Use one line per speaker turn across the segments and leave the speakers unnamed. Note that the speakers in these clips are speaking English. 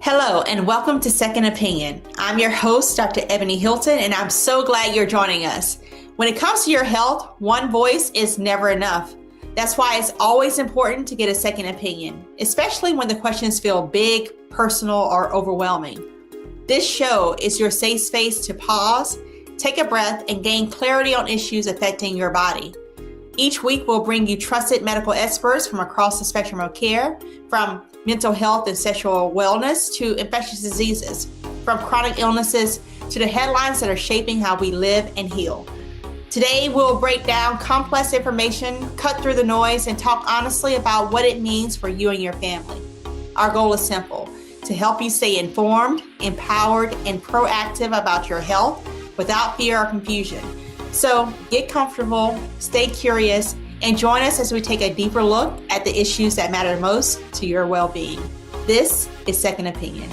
Hello and welcome to Second Opinion. I'm your host, Dr. Ebony Hilton, and I'm so glad you're joining us. When it comes to your health, one voice is never enough. That's why it's always important to get a second opinion, especially when the questions feel big, personal, or overwhelming. This show is your safe space to pause, take a breath, and gain clarity on issues affecting your body. Each week, we'll bring you trusted medical experts from across the spectrum of care, from mental health and sexual wellness to infectious diseases, from chronic illnesses to the headlines that are shaping how we live and heal. Today, we'll break down complex information, cut through the noise, and talk honestly about what it means for you and your family. Our goal is simple: to help you stay informed, empowered, and proactive about your health without fear or confusion. So get comfortable, stay curious, and join us as we take a deeper look at the issues that matter most to your well-being. This is Second Opinion.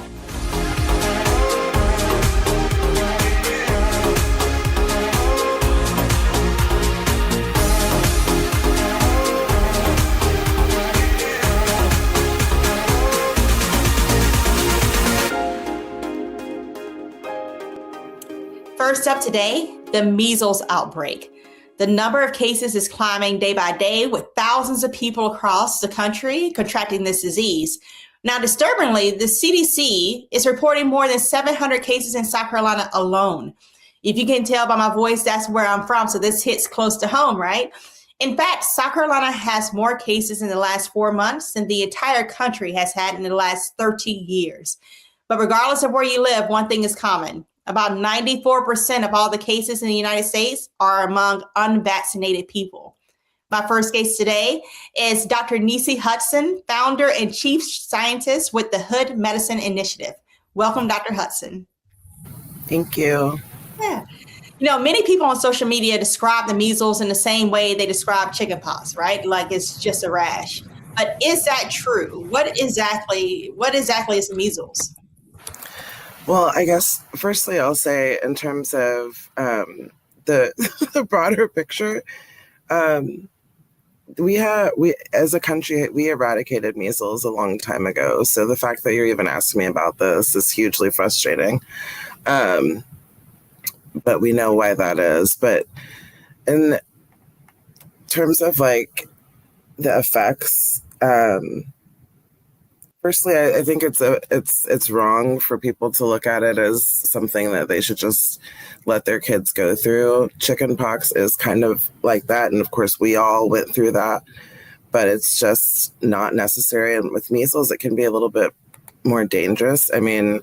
First up today, the measles outbreak. The number of cases is climbing day by day, with thousands of people across the country contracting this disease. Now, disturbingly, the CDC is reporting more than 700 cases in South Carolina alone. If you can tell by my voice, that's where I'm from, so this hits close to home, right? In fact, South Carolina has more cases in the last 4 months than the entire country has had in the last 30 years. But regardless of where you live, one thing is common. About 94% of all the cases in the United States are among unvaccinated people. My first guest today is Dr. Nisi Hudson, founder and chief scientist with the Hood Medicine Initiative. Welcome, Dr. Hudson.
Thank you.
Yeah. You know, many people on social media describe the measles in the same way they describe chickenpox, right? Like it's just a rash. But is that true? What exactly is measles?
Well, I guess firstly, I'll say in terms of the the broader picture, we as a country, we eradicated measles a long time ago. So the fact that you're even asking me about this is hugely frustrating. But we know why that is. But in terms of like the effects, firstly, I think it's wrong for people to look at it as something that they should just let their kids go through. Chickenpox is kind of like that, and of course, we all went through that, but it's just not necessary. And with measles, it can be a little bit more dangerous. I mean,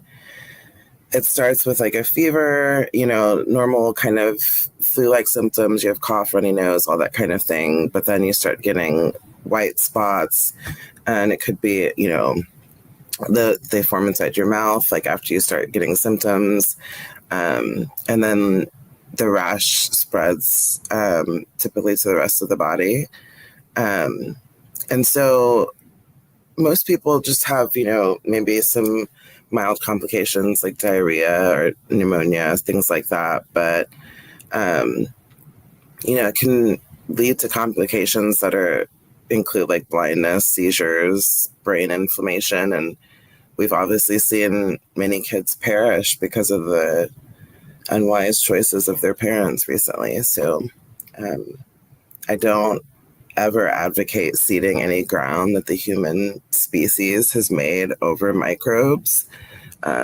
it starts with like a fever, normal kind of flu-like symptoms. You have cough, runny nose, all that kind of thing, but then you start getting white spots. And it could be, they form inside your mouth, like after you start getting symptoms. And then the rash spreads typically to the rest of the body. And so most people just have, maybe some mild complications like diarrhea or pneumonia, things like that. But, it can lead to complications that include like blindness, seizures, brain inflammation, and we've obviously seen many kids perish because of the unwise choices of their parents recently. So I don't ever advocate ceding any ground that the human species has made over microbes.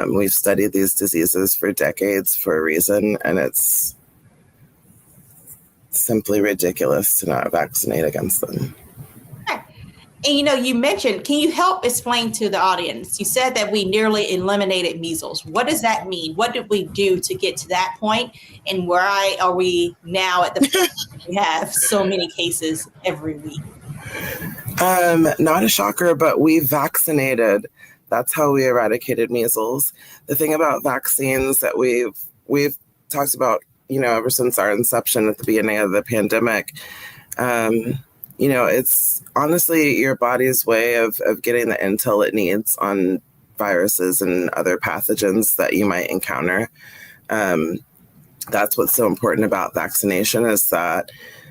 We've studied these diseases for decades for a reason, and it's simply ridiculous to not vaccinate against them.
And you mentioned, can you help explain to the audience? You said that we nearly eliminated measles. What does that mean? What did we do to get to that point? And why are we now at the point we have so many cases every week?
Not a shocker, but we vaccinated. That's how we eradicated measles. The thing about vaccines that we've talked about, ever since our inception at the beginning of the pandemic, it's honestly your body's way of getting the intel it needs on viruses and other pathogens that you might encounter. That's what's so important about vaccination is that,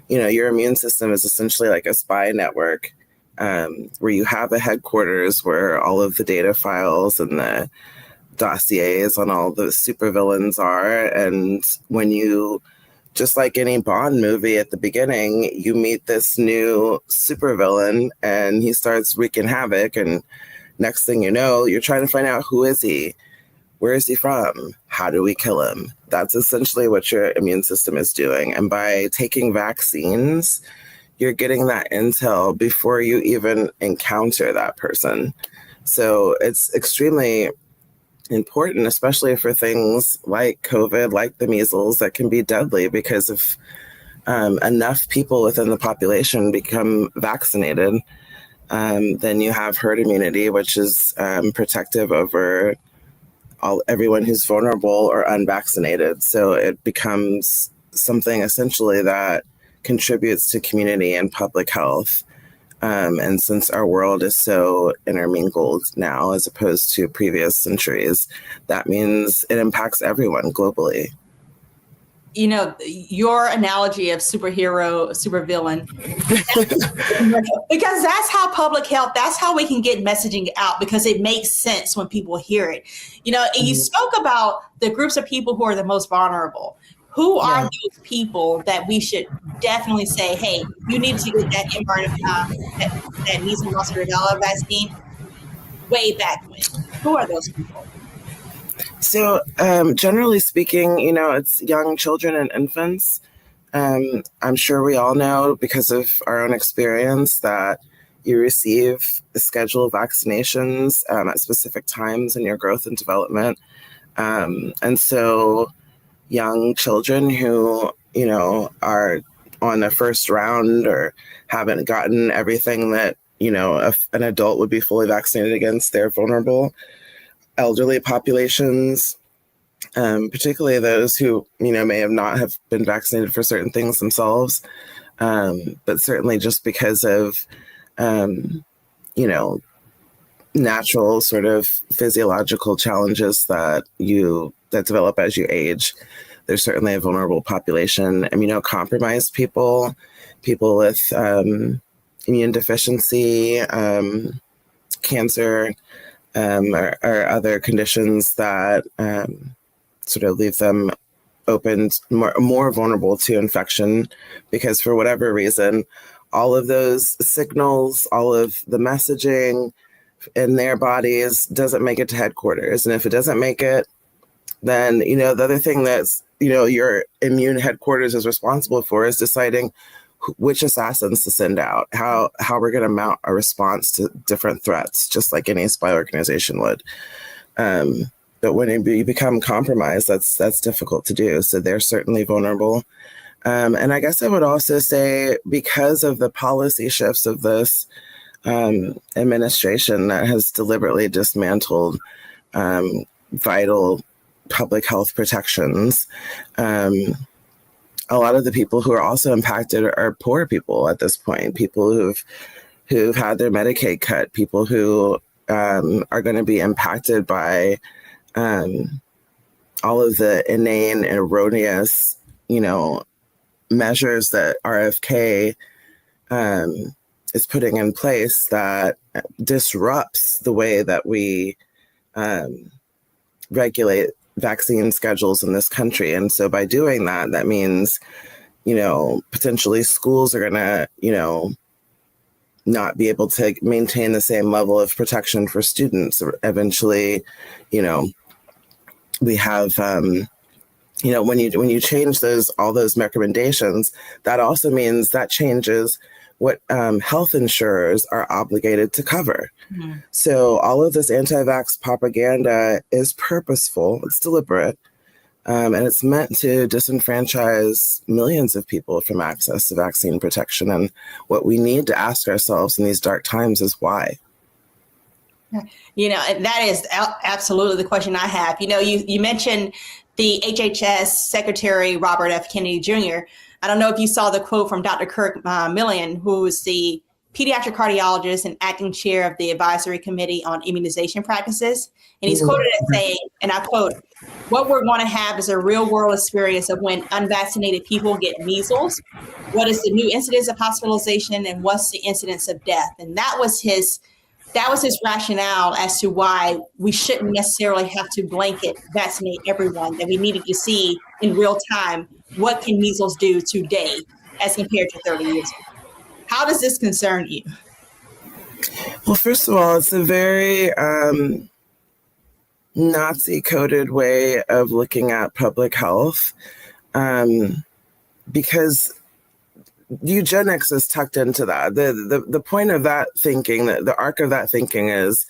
your immune system is essentially like a spy network where you have a headquarters where all of the data files and the dossiers on all the supervillains are. And when you, just like any Bond movie at the beginning, you meet this new supervillain and he starts wreaking havoc. And next thing you know, you're trying to find out, who is he? Where is he from? How do we kill him? That's essentially what your immune system is doing. And by taking vaccines, you're getting that intel before you even encounter that person. So it's extremely important, especially for things like COVID, like the measles, that can be deadly because if enough people within the population become vaccinated, then you have herd immunity, which is protective over everyone who's vulnerable or unvaccinated. So it becomes something essentially that contributes to community and public health. And since our world is so intermingled now as opposed to previous centuries, that means it impacts everyone globally.
You know, your analogy of superhero, supervillain, because that's how public health, that's how we can get messaging out, because it makes sense when people hear it. You know, and you spoke about the groups of people who are the most vulnerable. Who are those people that we should definitely say, hey, you need to get that mRNA, that measles, mumps, rubella vaccine way back when? Who are those people?
So generally speaking, you know, it's young children and infants. I'm sure we all know because of our own experience that you receive a schedule of vaccinations at specific times in your growth and development. And so young children who, you know, are on a first round or haven't gotten everything that, you know, an adult would be fully vaccinated against, they're vulnerable. Elderly populations, particularly those who, you know, may have not have been vaccinated for certain things themselves, but certainly just because of, you know, natural sort of physiological challenges that develop as you age. There's certainly a vulnerable population. Immunocompromised people with immune deficiency, cancer, or other conditions that sort of leave them open, more vulnerable to infection, because for whatever reason, all of those signals, all of the messaging in their bodies doesn't make it to headquarters. And if it doesn't make it, then, you know, the other thing that's, you know, your immune headquarters is responsible for is deciding which assassins to send out, how we're going to mount a response to different threats, just like any spy organization would. But when you become compromised, that's difficult to do. So they're certainly vulnerable. And I guess I would also say, because of the policy shifts of this administration that has deliberately dismantled vital public health protections, a lot of the people who are also impacted are poor people at this point, people who've had their Medicaid cut, people who are going to be impacted by all of the inane and erroneous, you know, measures that RFK is putting in place that disrupts the way that we regulate vaccine schedules in this country. And so by doing that, that means, you know, potentially schools are going to, you know, not be able to maintain the same level of protection for students. Eventually, you know, we have, you know, when you change all those recommendations, that also means that changes what health insurers are obligated to cover. Mm-hmm. So all of this anti-vax propaganda is purposeful, it's deliberate, and it's meant to disenfranchise millions of people from access to vaccine protection. And what we need to ask ourselves in these dark times is why.
You know, and that is absolutely the question I have. You know, you mentioned the HHS Secretary Robert F. Kennedy Jr. I don't know if you saw the quote from Dr. Kirk Millian, who is the pediatric cardiologist and acting chair of the Advisory Committee on Immunization Practices. And he's quoted as saying, and I quote, "What we're going to have is a real world experience of when unvaccinated people get measles. What is the new incidence of hospitalization and what's the incidence of death?" And that was his rationale as to why we shouldn't necessarily have to blanket vaccinate everyone, that we needed to see in real time what can measles do today as compared to 30 years ago. How does this concern you?
Well, first of all, it's a very Nazi-coded way of looking at public health, because eugenics is tucked into that. The point of that thinking, the arc of that thinking is,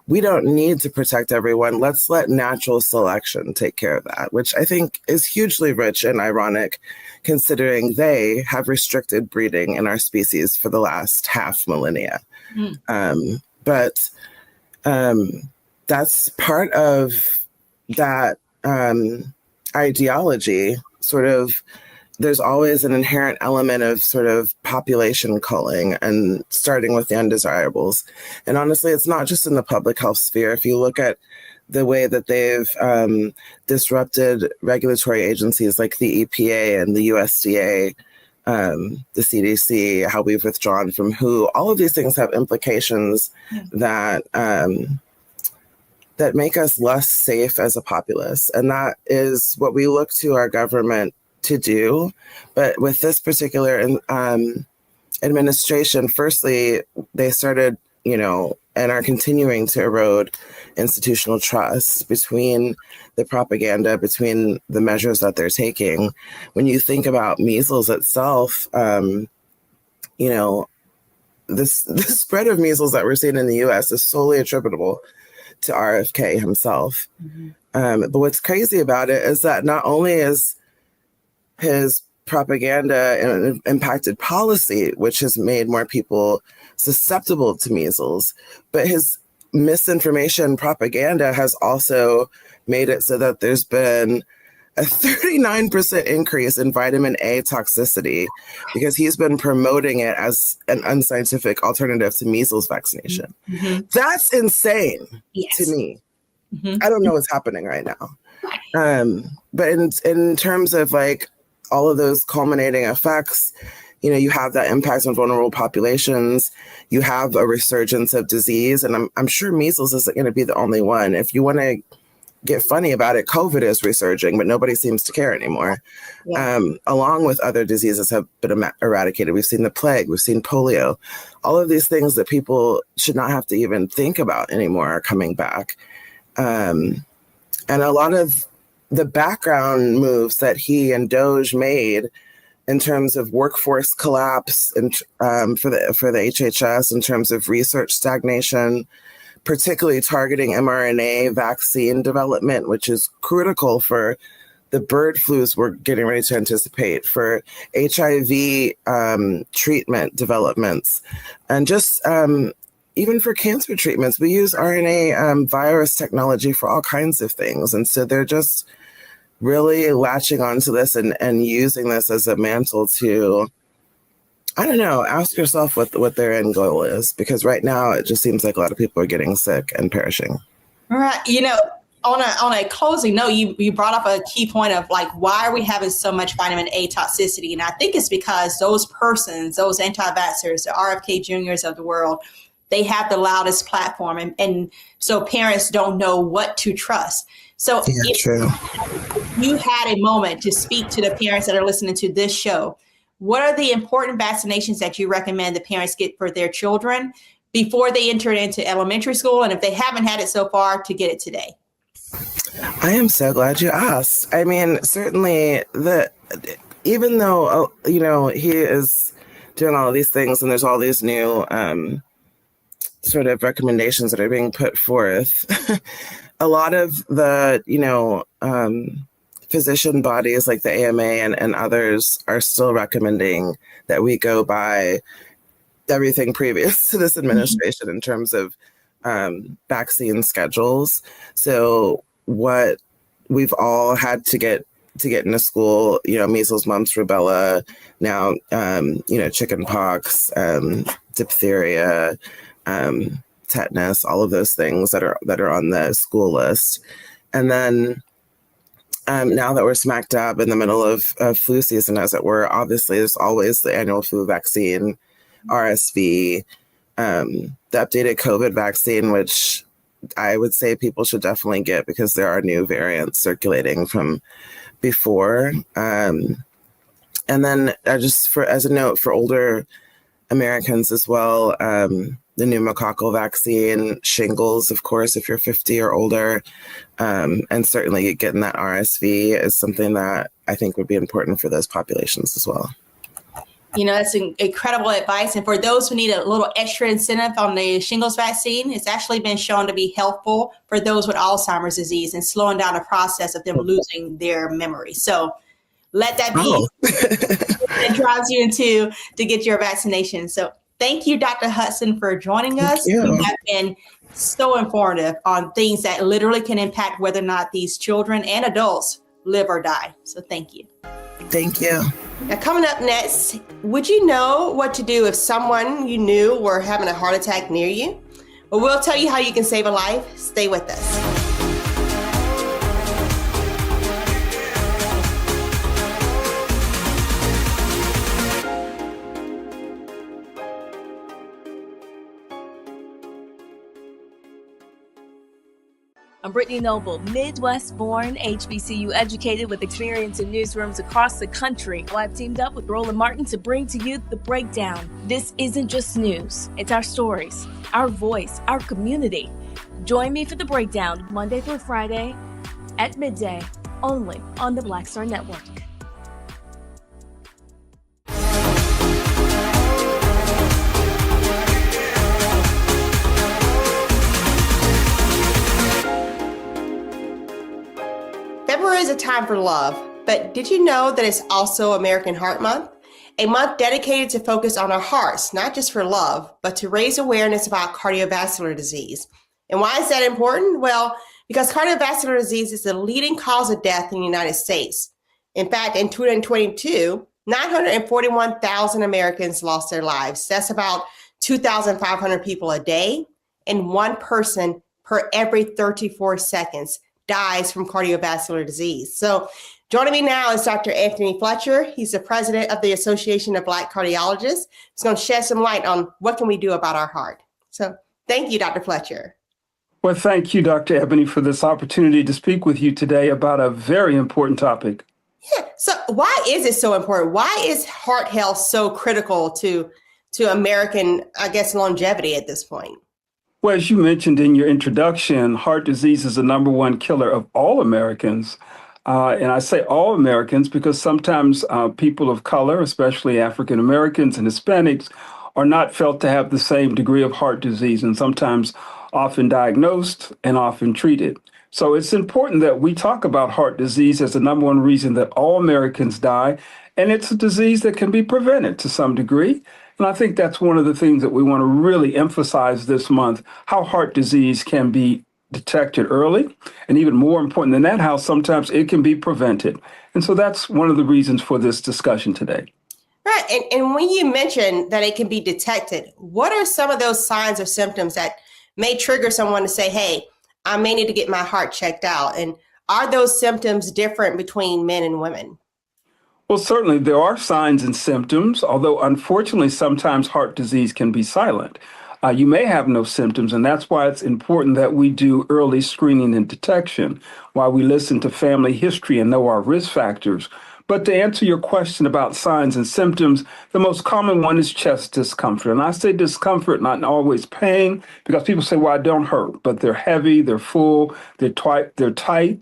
we don't need to protect everyone. Let's let natural selection take care of that, which I think is hugely rich and ironic, considering they have restricted breeding in our species for the last half millennia. But that's part of that ideology. Sort of, there's always an inherent element of sort of population culling and starting with the undesirables. And honestly, it's not just in the public health sphere. If you look at the way that they've disrupted regulatory agencies like the EPA and the USDA, the CDC, how we've withdrawn from WHO, all of these things have implications that that make us less safe as a populace. And that is what we look to our government to do. But with this particular administration, firstly, they started, and are continuing to erode institutional trust between the propaganda, between the measures that they're taking. When you think about measles itself, the spread of measles that we're seeing in the US is solely attributable to RFK himself. But what's crazy about it is that not only is his propaganda and impacted policy, which has made more people susceptible to measles, but his misinformation propaganda has also made it so that there's been a 39% increase in vitamin A toxicity because he's been promoting it as an unscientific alternative to measles vaccination. That's insane to me. I don't know what's happening right now. But in terms of like all of those culminating effects, you have that impact on vulnerable populations. You have a resurgence of disease, and I'm sure measles isn't going to be the only one. If you want to get funny about it, COVID is resurging, but nobody seems to care anymore. Along with other diseases have been eradicated. We've seen the plague, we've seen polio. All of these things that people should not have to even think about anymore are coming back. And a lot of the background moves that he and Doge made in terms of workforce collapse and for the HHS, in terms of research stagnation, particularly targeting mRNA vaccine development, which is critical for the bird flus we're getting ready to anticipate, for HIV treatment developments, and just even for cancer treatments. We use RNA virus technology for all kinds of things. And so they're just really latching onto this and using this as a mantle to, I don't know, ask yourself what their end goal is, because right now it just seems like a lot of people are getting sick and perishing.
Right. On a closing note, you brought up a key point of like, why are we having so much vitamin A toxicity? And I think it's because those persons, those anti-vaxxers, the RFK Juniors of the world, they have the loudest platform. And so parents don't know what to trust. So if you had a moment to speak to the parents that are listening to this show, what are the important vaccinations that you recommend the parents get for their children before they enter into elementary school? And if they haven't had it so far, to get it today?
I am so glad you asked. I mean, certainly even though, he is doing all of these things and there's all these new sort of recommendations that are being put forth, a lot of the, physician bodies like the AMA and others are still recommending that we go by everything previous to this administration in terms of vaccine schedules. So what we've all had to get into school, measles, mumps, rubella, now, chicken pox, diphtheria, tetanus, all of those things that are on the school list. And then now that we're smack dab in the middle of flu season, as it were, obviously there's always the annual flu vaccine, RSV, the updated COVID vaccine, which I would say people should definitely get because there are new variants circulating from before. And then just as a note for older Americans as well, the pneumococcal vaccine, shingles, of course, if you're 50 or older, and certainly getting that RSV is something that I think would be important for those populations as well.
That's incredible advice. And for those who need a little extra incentive on the shingles vaccine, it's actually been shown to be helpful for those with Alzheimer's disease and slowing down the process of them losing their memory. So let that be that drives you to get your vaccination. So thank you, Dr. Hudson, for joining us. You have been so informative on things that literally can impact whether or not these children and adults live or die. So thank you.
Thank you.
Now, coming up next, would you know what to do if someone you knew were having a heart attack near you? Well, we'll tell you how you can save a life. Stay with us.
I'm Brittany Noble, Midwest-born, HBCU educated with experience in newsrooms across the country. Well, I've teamed up with Roland Martin to bring to you The Breakdown. This isn't just news. It's our stories, our voice, our community. Join me for The Breakdown Monday through Friday at midday, only on the Black Star Network.
February is a time for love, but did you know that it's also American Heart Month? A month dedicated to focus on our hearts, not just for love, but to raise awareness about cardiovascular disease. And why is that important? Well, because cardiovascular disease is the leading cause of death in the United States. In fact, in 2022, 941,000 Americans lost their lives. That's about 2,500 people a day, and one person per every 34 seconds dies from cardiovascular disease. So joining me now is Dr. Anthony Fletcher. He's the president of the Association of Black Cardiologists. He's going to shed some light on what can we do about our heart. So thank you, Dr. Fletcher.
Well, thank you, Dr. Ebony, for this opportunity to speak with you today about a very important topic.
Yeah. So why is it so important? Why is heart health so critical to American, longevity at this point?
Well, as you mentioned in your introduction, heart disease is the number one killer of all Americans. And I say all Americans because sometimes people of color, especially African Americans and Hispanics, are not felt to have the same degree of heart disease and sometimes often diagnosed and often treated. So it's important that we talk about heart disease as the number one reason that all Americans die. And it's a disease that can be prevented to some degree. And I think that's one of the things that we want to really emphasize this month, how heart disease can be detected early. And even more important than that, how sometimes it can be prevented. And so that's one of the reasons for this discussion today.
Right. And when you mention that it can be detected, what are some of those signs or symptoms that may trigger someone to say, hey, I may need to get my heart checked out? And are those symptoms different between men and women?
Well, certainly there are signs and symptoms, although unfortunately sometimes heart disease can be silent. You may have no symptoms, and that's why it's important that we do early screening and detection, why we listen to family history and know our risk factors. But to answer your question about signs and symptoms, the most common one is chest discomfort. And I say discomfort, not always pain, because people say, well, I don't hurt, but they're heavy, they're full, they're tight,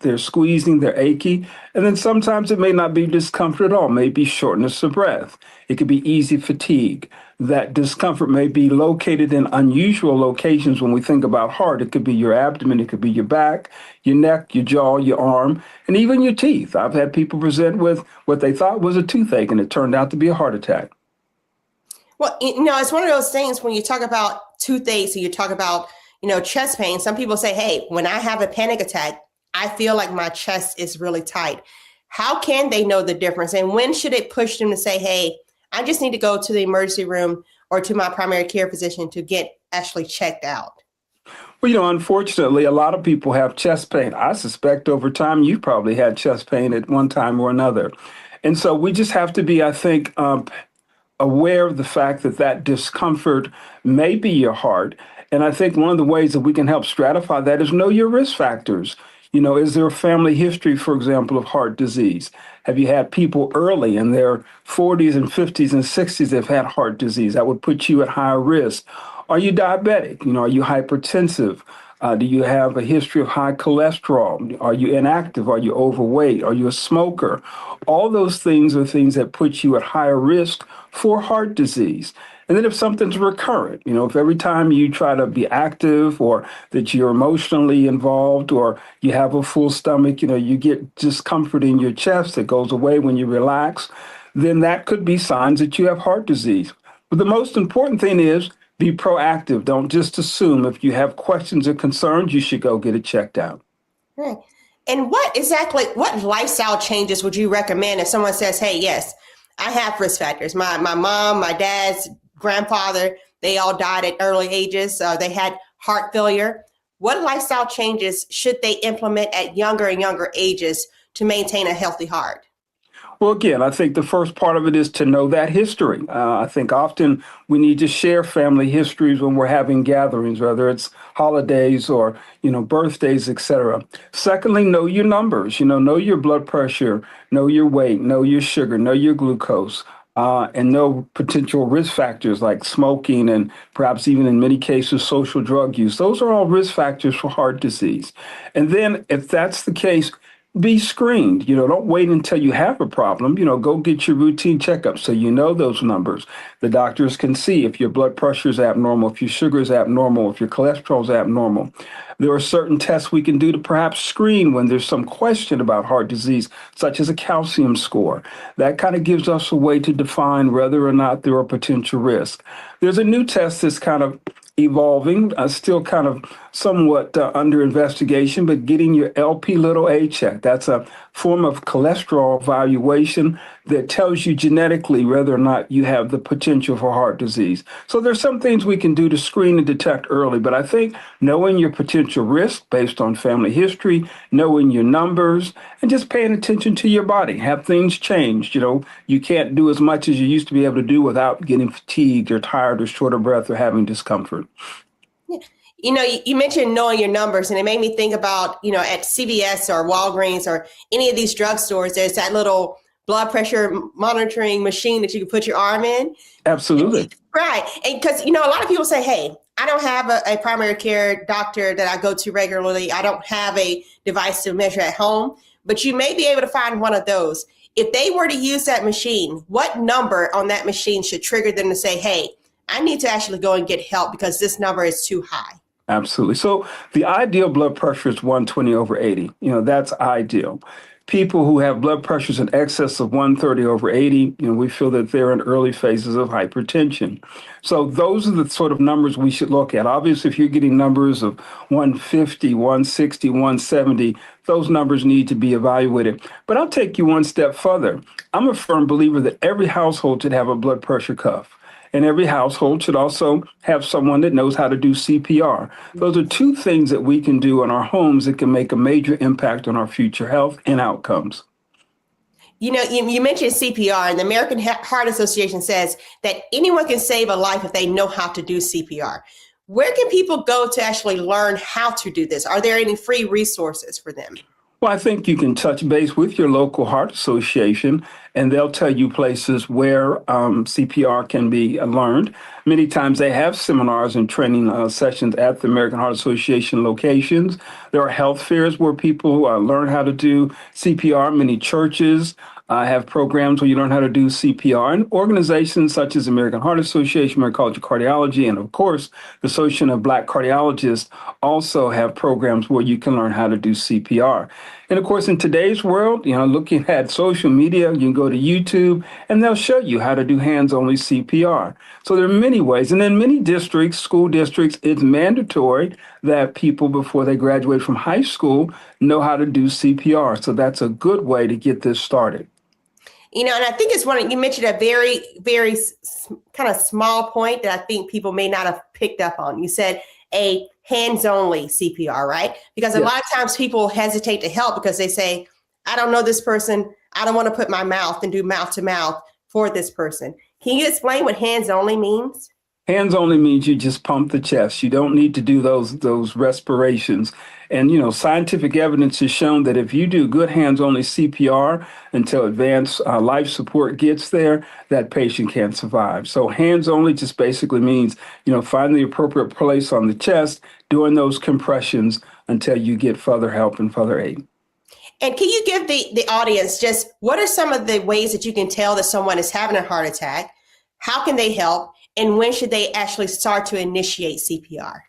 they're squeezing, they're achy. And then sometimes it may not be discomfort at all, it may be shortness of breath. It could be easy fatigue. That discomfort may be located in unusual locations when we think about heart. It could be your abdomen, it could be your back, your neck, your jaw, your arm, and even your teeth. I've had people present with what they thought was a toothache, and it turned out to be a heart attack.
Well, it's one of those things when you talk about toothaches and you talk about, chest pain, some people say, hey, when I have a panic attack, I feel like my chest is really tight. How can they know the difference? And when should it push them to say, hey, I just need to go to the emergency room or to my primary care physician to get actually checked out?
Well, unfortunately, a lot of people have chest pain. I suspect over time you've probably had chest pain at one time or another. And so we just have to be, I think, aware of the fact that that discomfort may be your heart. And I think one of the ways that we can help stratify that is know your risk factors. Is there a family history, for example, of heart disease? Have you had people early in their 40s and 50s and 60s that have had heart disease? That would put you at higher risk. Are you diabetic? Are you hypertensive? Do you have a history of high cholesterol? Are you inactive? Are you overweight? Are you a smoker? All those things are things that put you at higher risk for heart disease. And then if something's recurrent, if every time you try to be active or that you're emotionally involved or you have a full stomach, you get discomfort in your chest that goes away when you relax, then that could be signs that you have heart disease. But the most important thing is be proactive. Don't just assume. If you have questions or concerns, you should go get it checked out.
Right. And what lifestyle changes would you recommend if someone says, hey, yes, I have risk factors. My mom, my dad's grandfather, they all died at early ages. They had heart failure. What lifestyle changes should they implement at younger and younger ages to maintain a healthy heart?
Well, again, I think the first part of it is to know that history. I think often we need to share family histories when we're having gatherings, whether it's holidays or, birthdays, et cetera. Secondly, know your numbers, know your blood pressure, know your weight, know your sugar, know your glucose. And know potential risk factors like smoking and perhaps even in many cases, social drug use. Those are all risk factors for heart disease. And then if that's the case, be screened. Don't wait until you have a problem. Go get your routine checkup so you know those numbers. The doctors can see if your blood pressure is abnormal, if your sugar is abnormal, if your cholesterol is abnormal. There are certain tests we can do to perhaps screen when there's some question about heart disease, such as a calcium score. That kind of gives us a way to define whether or not there are potential risks. There's a new test that's kind of evolving, still kind of somewhat under investigation, but getting your Lp(a) checked. That's a form of cholesterol evaluation that tells you genetically whether or not you have the potential for heart disease. So there's some things we can do to screen and detect early, but I think knowing your potential risk based on family history, knowing your numbers, and just paying attention to your body. Have things changed? You can't do as much as you used to be able to do without getting fatigued or tired or short of breath or having discomfort.
You mentioned knowing your numbers, and it made me think about, at CVS or Walgreens or any of these drugstores, there's that little blood pressure monitoring machine that you can put your arm in.
Absolutely.
Right. And because, a lot of people say, hey, I don't have a primary care doctor that I go to regularly. I don't have a device to measure at home, but you may be able to find one of those. If they were to use that machine, what number on that machine should trigger them to say, hey, I need to actually go and get help because this number is too high?
Absolutely. So the ideal blood pressure is 120/80. That's ideal. People who have blood pressures in excess of 130/80, we feel that they're in early phases of hypertension. So those are the sort of numbers we should look at. Obviously, if you're getting numbers of 150, 160, 170, those numbers need to be evaluated. But I'll take you one step further. I'm a firm believer that every household should have a blood pressure cuff. And every household should also have someone that knows how to do CPR. Those are two things that we can do in our homes that can make a major impact on our future health and outcomes.
You mentioned CPR, and the American Heart Association says that anyone can save a life if they know how to do CPR. Where can people go to actually learn how to do this? Are there any free resources for them?
Well, I think you can touch base with your local heart association, and they'll tell you places where CPR can be learned. Many times they have seminars and training sessions at the American Heart Association locations. There are health fairs where people learn how to do CPR. Many churches have programs where you learn how to do CPR, and organizations such as the American Heart Association, American College of Cardiology, and of course, the Association of Black Cardiologists also have programs where you can learn how to do CPR. And of course, in today's world, looking at social media, you can go to YouTube and they'll show you how to do hands-only CPR. So there are many ways. And in many districts, school districts, it's mandatory that people before they graduate from high school know how to do CPR. So that's a good way to get this started.
And I think it's you mentioned a very, very kind of small point that I think people may not have picked up on. You said a hands-only CPR, right? Because a lot of times people hesitate to help because they say, I don't know this person. I don't want to put my mouth and do mouth to mouth for this person. Can you explain what hands-only means?
Hands only means you just pump the chest. You don't need to do those respirations. And, scientific evidence has shown that if you do good hands only CPR until advanced life support gets there, that patient can survive. So hands only just basically means, find the appropriate place on the chest, doing those compressions until you get further help and further aid.
And can you give the audience just what are some of the ways that you can tell that someone is having a heart attack? How can they help? And when should they actually start to initiate CPR?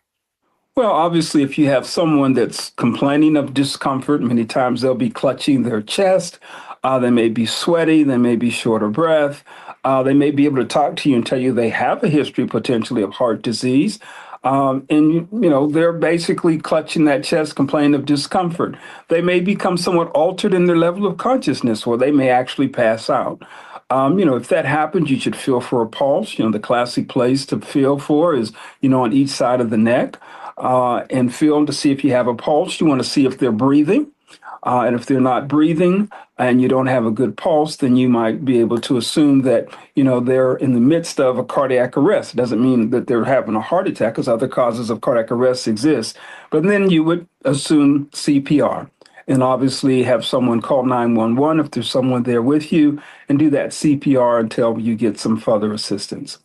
Well, obviously, if you have someone that's complaining of discomfort, many times they'll be clutching their chest. They may be sweaty. They may be short of breath. They may be able to talk to you and tell you they have a history potentially of heart disease. They're basically clutching that chest, complaining of discomfort. They may become somewhat altered in their level of consciousness, or they may actually pass out. If that happens, you should feel for a pulse. The classic place to feel for is, on each side of the neck, and feel to see if you have a pulse. You want to see if they're breathing. And if they're not breathing and you don't have a good pulse, then you might be able to assume that, they're in the midst of a cardiac arrest. It doesn't mean that they're having a heart attack because other causes of cardiac arrest exist. But then you would assume CPR. And obviously have someone call 911 if there's someone there with you and do that CPR until you get some further assistance.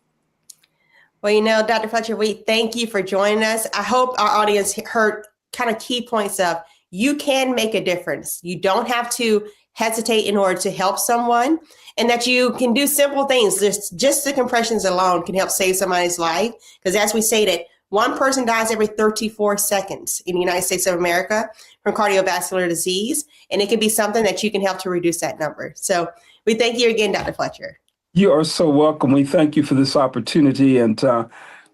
Well, Dr. Fletcher, we thank you for joining us. I hope our audience heard kind of key points of you can make a difference. You don't have to hesitate in order to help someone, and that you can do simple things. Just the compressions alone can help save somebody's life. Because as we stated, one person dies every 34 seconds in the United States of America from cardiovascular disease, and it can be something that you can help to reduce that number. So we thank you again, Dr. Fletcher.
You are so welcome. We thank you for this opportunity, and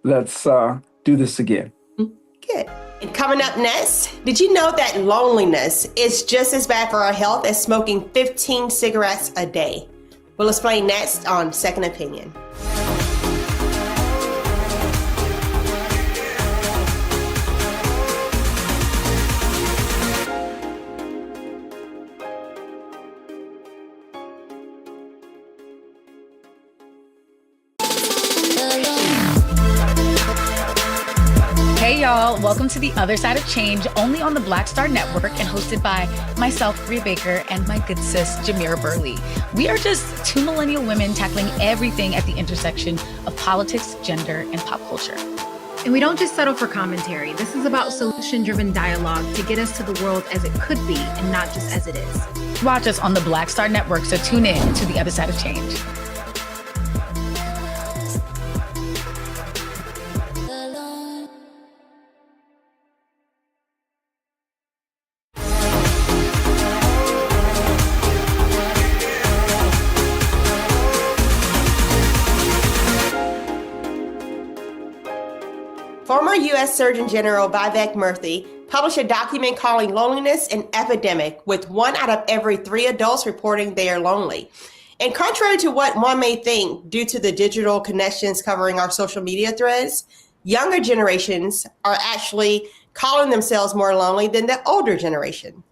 let's do this again.
Good. And coming up next, did you know that loneliness is just as bad for our health as smoking 15 cigarettes a day? We'll explain next on Second Opinion.
Hey y'all, welcome to The Other Side of Change, only on the Black Star Network and hosted by myself, Bria Baker, and my good sis, Jamira Burley. We are just two millennial women tackling everything at the intersection of politics, gender, and pop culture.
And we don't just settle for commentary. This is about solution-driven dialogue to get us to the world as it could be and not just as it is.
Watch us on the Black Star Network, so tune in to The Other Side of Change.
Former U.S. Surgeon General Vivek Murthy published a document calling loneliness an epidemic, with 1 out of every 3 adults reporting they are lonely. And contrary to what one may think, due to the digital connections covering our social media threads, younger generations are actually calling themselves more lonely than the older generation.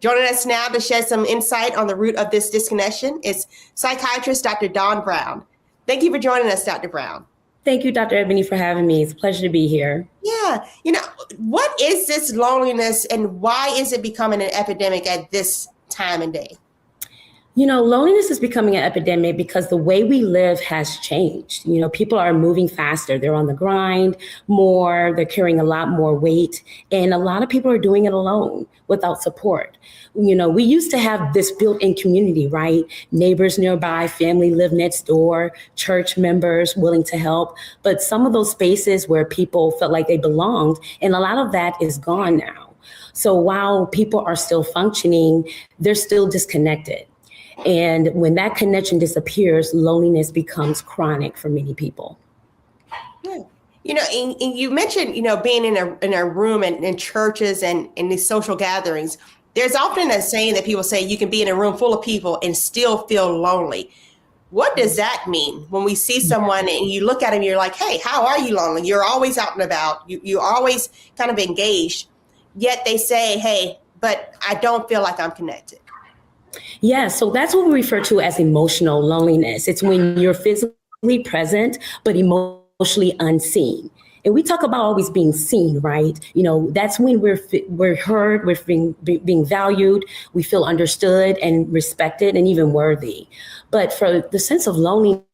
Joining us now to shed some insight on the root of this disconnection is psychiatrist Dr. Dawn Brown. Thank you for joining us, Dr. Brown.
Thank you, Dr. Ebony, for having me. It's a pleasure to be here.
Yeah. What is this loneliness and why is it becoming an epidemic at this time and day?
Loneliness is becoming an epidemic because the way we live has changed. People are moving faster. They're on the grind more. They're carrying a lot more weight. And a lot of people are doing it alone without support. We used to have this built-in community, right? Neighbors nearby, family live next door, church members willing to help. But some of those spaces where people felt like they belonged, and a lot of that is gone now. So while people are still functioning, they're still disconnected. And when that connection disappears, loneliness becomes chronic for many people.
And you mentioned, being in a room and in churches and in these social gatherings. There's often a saying that people say you can be in a room full of people and still feel lonely. What does that mean when we see someone and you look at them, you're like, hey, how are you lonely? You're always out and about. You're always kind of engaged. Yet they say, hey, but I don't feel like I'm connected.
Yeah, so that's what we refer to as emotional loneliness. It's when you're physically present, but emotionally unseen. And we talk about always being seen, right? You know, that's when we're heard, we're being valued, we feel understood and respected and even worthy. But for the sense of loneliness,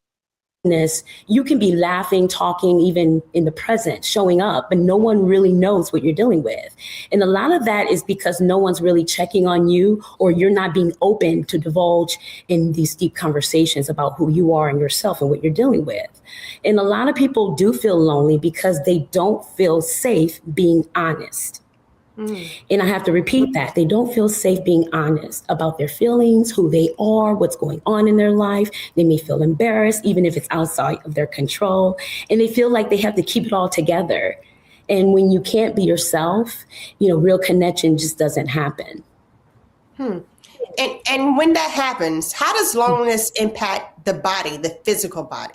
you can be laughing, talking, even in the present, showing up, but no one really knows what you're dealing with. And a lot of that is because no one's really checking on you, or you're not being open to divulge in these deep conversations about who you are and yourself and what you're dealing with. And a lot of people do feel lonely because they don't feel safe being honest. And I have to repeat that. They don't feel safe being honest about their feelings, who they are, what's going on in their life. They may feel embarrassed, even if it's outside of their control. And they feel like they have to keep it all together. And when you can't be yourself, you know, real connection just doesn't happen.
And when that happens, how does loneliness impact the body, the physical body?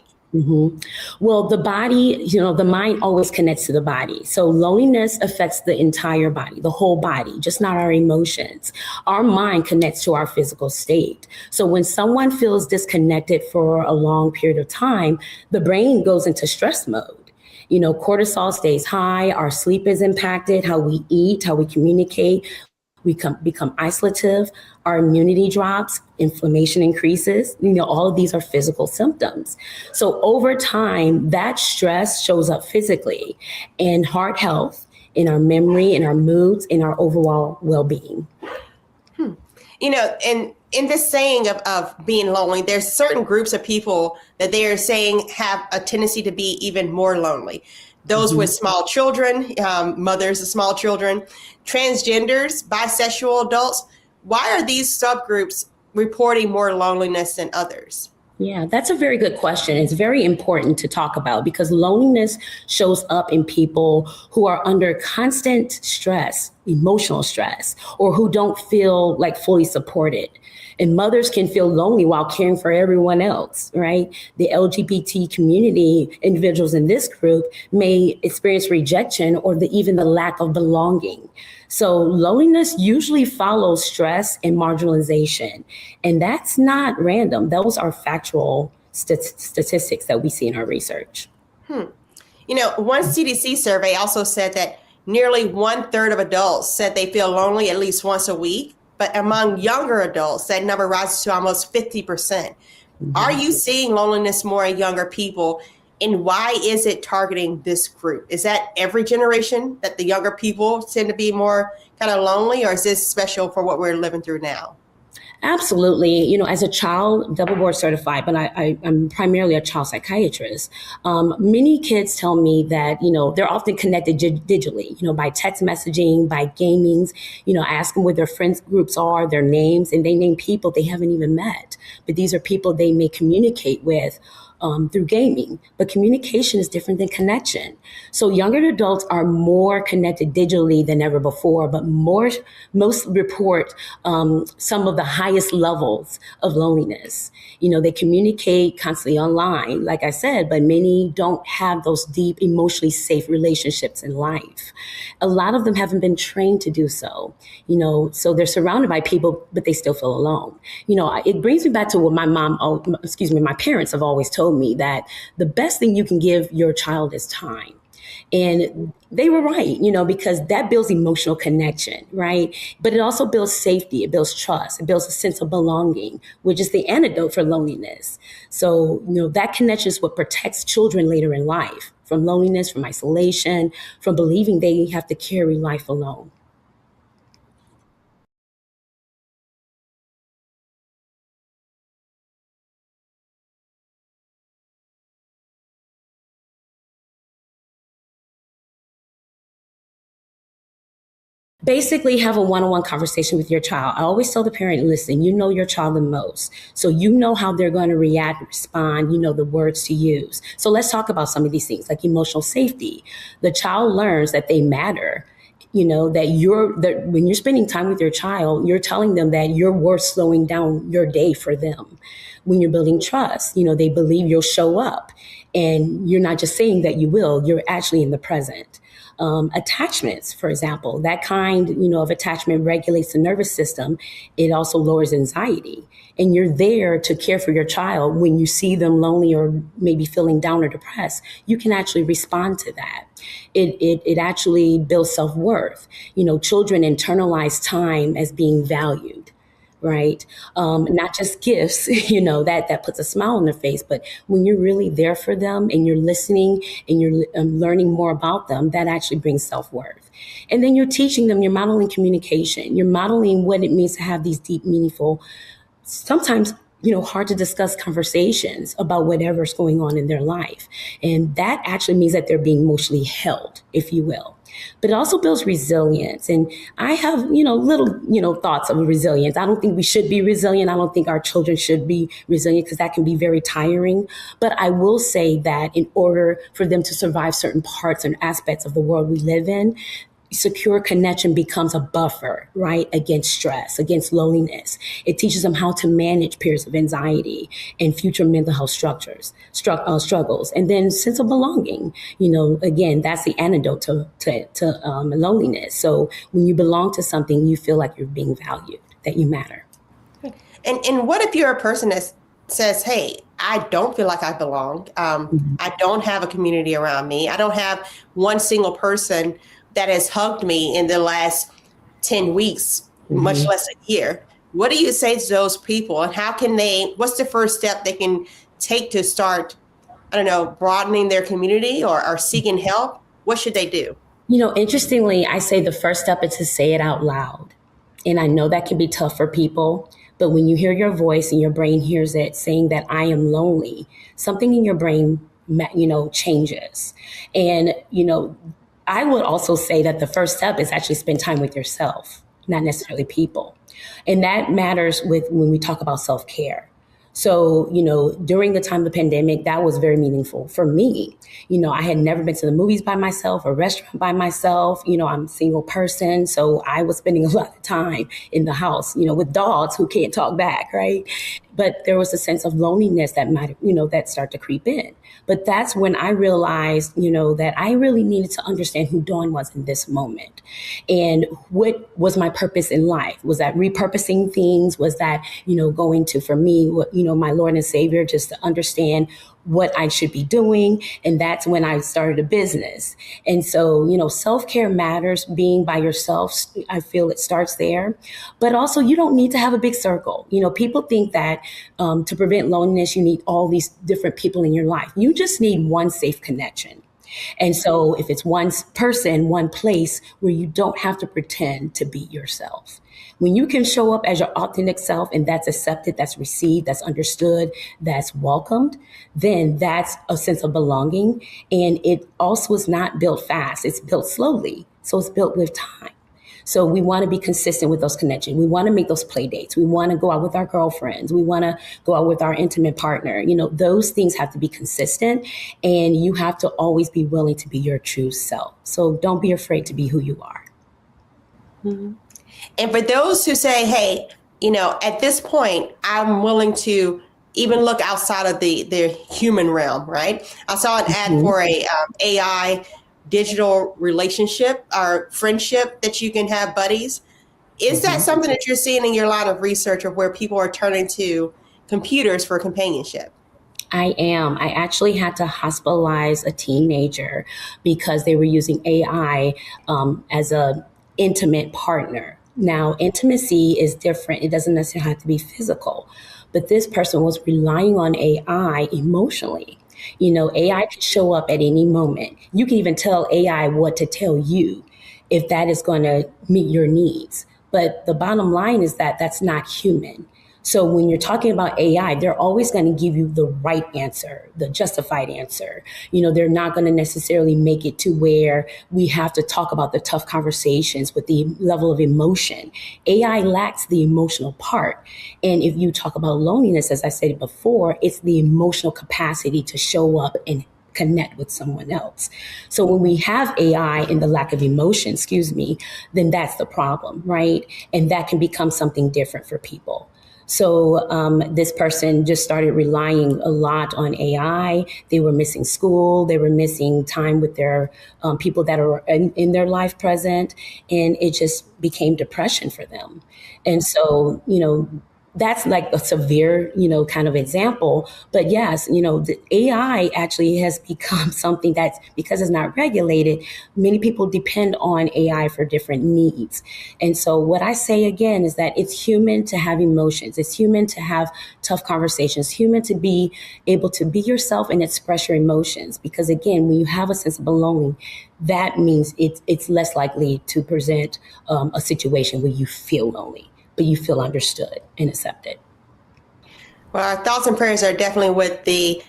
Well, the body, you know, the mind always connects to the body. So loneliness affects the entire body, the whole body, just not our emotions. Our mind connects to our physical state. So when someone feels disconnected for a long period of time, the brain goes into stress mode. You know, cortisol stays high, our sleep is impacted, how we eat, how we communicate. We become isolative, our immunity drops, inflammation increases. You know, all of these are physical symptoms. So over time, that stress shows up physically in heart health, in our memory, in our moods, in our overall well-being.
You know, and in this saying of being lonely, there's certain groups of people that they are saying have a tendency to be even more lonely. Those with small children, mothers of small children, transgenders, bisexual adults. Why are these subgroups reporting more loneliness than others?
Yeah, that's a very good question. It's very important to talk about because loneliness shows up in people who are under constant stress, emotional stress, or who don't feel like fully supported. And mothers can feel lonely while caring for everyone else, right? The LGBT community, individuals in this group may experience rejection or even the lack of belonging. So loneliness usually follows stress and marginalization. And that's not random. Those are factual statistics that we see in our research.
You know, one CDC survey also said that nearly 1/3 of adults said they feel lonely at least once a week. But among younger adults, that number rises to almost 50%. Are you seeing loneliness more in younger people? And why is it targeting this group? Is that every generation that the younger people tend to be more kind of lonely, or is this special for what we're living through now?
Absolutely. You know, as a child, double board certified, but I'm primarily a child psychiatrist. Many kids tell me that, you know, they're often connected digitally, you know, by text messaging, by gamings, you know, ask them where their friends groups are, their names, and they name people they haven't even met. But these are people they may communicate with through gaming. But communication is different than connection. So younger adults are more connected digitally than ever before, but most report some of the highest levels of loneliness. You know, they communicate constantly online, like I said, but many don't have those deep, emotionally safe relationships in life. A lot of them haven't been trained to do so, you know, so they're surrounded by people, but they still feel alone. You know, it brings me back to what my parents have always told me, that the best thing you can give your child is time. And they were right, you know, because that builds emotional connection, right? But it also builds safety, it builds trust, it builds a sense of belonging, which is the antidote for loneliness. So, you know, that connection is what protects children later in life from loneliness, from isolation, from believing they have to carry life alone. Basically, have a one-on-one conversation with your child. I always tell the parent, listen, you know your child the most. So you know how they're going to react, respond, you know the words to use. So let's talk about some of these things like emotional safety. The child learns that they matter that when you're spending time with your child, you're telling them that you're worth slowing down your day for them. When you're building trust, they believe you'll show up, and you're not just saying that you will, you're actually in the present. Attachments, for example, that kind, of attachment regulates the nervous system. It also lowers anxiety. And you're there to care for your child. When you see them lonely or maybe feeling down or depressed, you can actually respond to that. It actually builds self-worth. Children internalize time as being valued. Right. Not just gifts, that puts a smile on their face, but when you're really there for them and you're listening and you're learning more about them, that actually brings self-worth. And then you're teaching them, you're modeling communication, you're modeling what it means to have these deep, meaningful, sometimes hard to discuss conversations about whatever's going on in their life. And that actually means that they're being emotionally held, if you will. But it also builds resilience. And I have, little, thoughts of resilience. I don't think we should be resilient. I don't think our children should be resilient because that can be very tiring. But I will say that in order for them to survive certain parts and aspects of the world we live in, secure connection becomes a buffer, right, against stress, against loneliness. It teaches them how to manage periods of anxiety and future mental health struggles. And then sense of belonging, again, that's the antidote to loneliness. So when you belong to something, you feel like you're being valued, that you matter.
And what if you're a person that says, hey, I don't feel like I belong. I don't have a community around me. I don't have one single person that has hugged me in the last 10 weeks, much less a year. What do you say to those people, and what's the first step they can take to start, broadening their community or seeking help? What should they do?
Interestingly, I say the first step is to say it out loud. And I know that can be tough for people, but when you hear your voice and your brain hears it saying that I am lonely, something in your brain, changes. And, I would also say that the first step is actually spend time with yourself, not necessarily people. And that matters when we talk about self-care. So, during the time of the pandemic, that was very meaningful for me. I had never been to the movies by myself, a restaurant by myself. I'm a single person. So I was spending a lot of time in the house, with dogs who can't talk back, right? But there was a sense of loneliness that might, that started to creep in. But that's when I realized, that I really needed to understand who Dawn was in this moment. And what was my purpose in life? Was that repurposing things? Was that, going to, for me, my Lord and Savior, just to understand what I should be doing. And that's when I started a business. And so, self-care matters. Being by yourself, I feel it starts there. But also, you don't need to have a big circle. People think that to prevent loneliness, you need all these different people in your life. You just need one safe connection. And so if it's one person, one place where you don't have to pretend to be yourself. When you can show up as your authentic self and that's accepted, that's received, that's understood, that's welcomed, then that's a sense of belonging. And it also is not built fast. It's built slowly. So it's built with time. So we want to be consistent with those connections. We want to make those play dates. We want to go out with our girlfriends. We want to go out with our intimate partner. Those things have to be consistent, and you have to always be willing to be your true self. So don't be afraid to be who you are.
Mm-hmm. And for those who say, hey, at this point, I'm willing to even look outside of the human realm, right? I saw an ad for a AI digital relationship or friendship that you can have buddies. Is that something that you're seeing in your line of research, of where people are turning to computers for companionship?
I am. I actually had to hospitalize a teenager because they were using AI as a intimate partner. Now, intimacy is different. It doesn't necessarily have to be physical, but this person was relying on AI emotionally. AI can show up at any moment. You can even tell AI what to tell you if that is going to meet your needs. But the bottom line is that that's not human. So when you're talking about AI, they're always going to give you the right answer, the justified answer. They're not going to necessarily make it to where we have to talk about the tough conversations with the level of emotion. AI lacks the emotional part. And if you talk about loneliness, as I said before, it's the emotional capacity to show up and connect with someone else. So when we have AI and the lack of emotion, then that's the problem, right? And that can become something different for people. So this person just started relying a lot on AI. They were missing school. They were missing time with their people that are in their life present. And it just became depression for them. And so, that's like a severe, kind of example. But yes, the AI actually has become something that's, because it's not regulated, many people depend on AI for different needs. And so what I say again is that it's human to have emotions. It's human to have tough conversations, human to be able to be yourself and express your emotions. Because again, when you have a sense of belonging, that means it's less likely to present a situation where you feel lonely, but you feel understood and accepted.
Well, our thoughts and prayers are definitely with the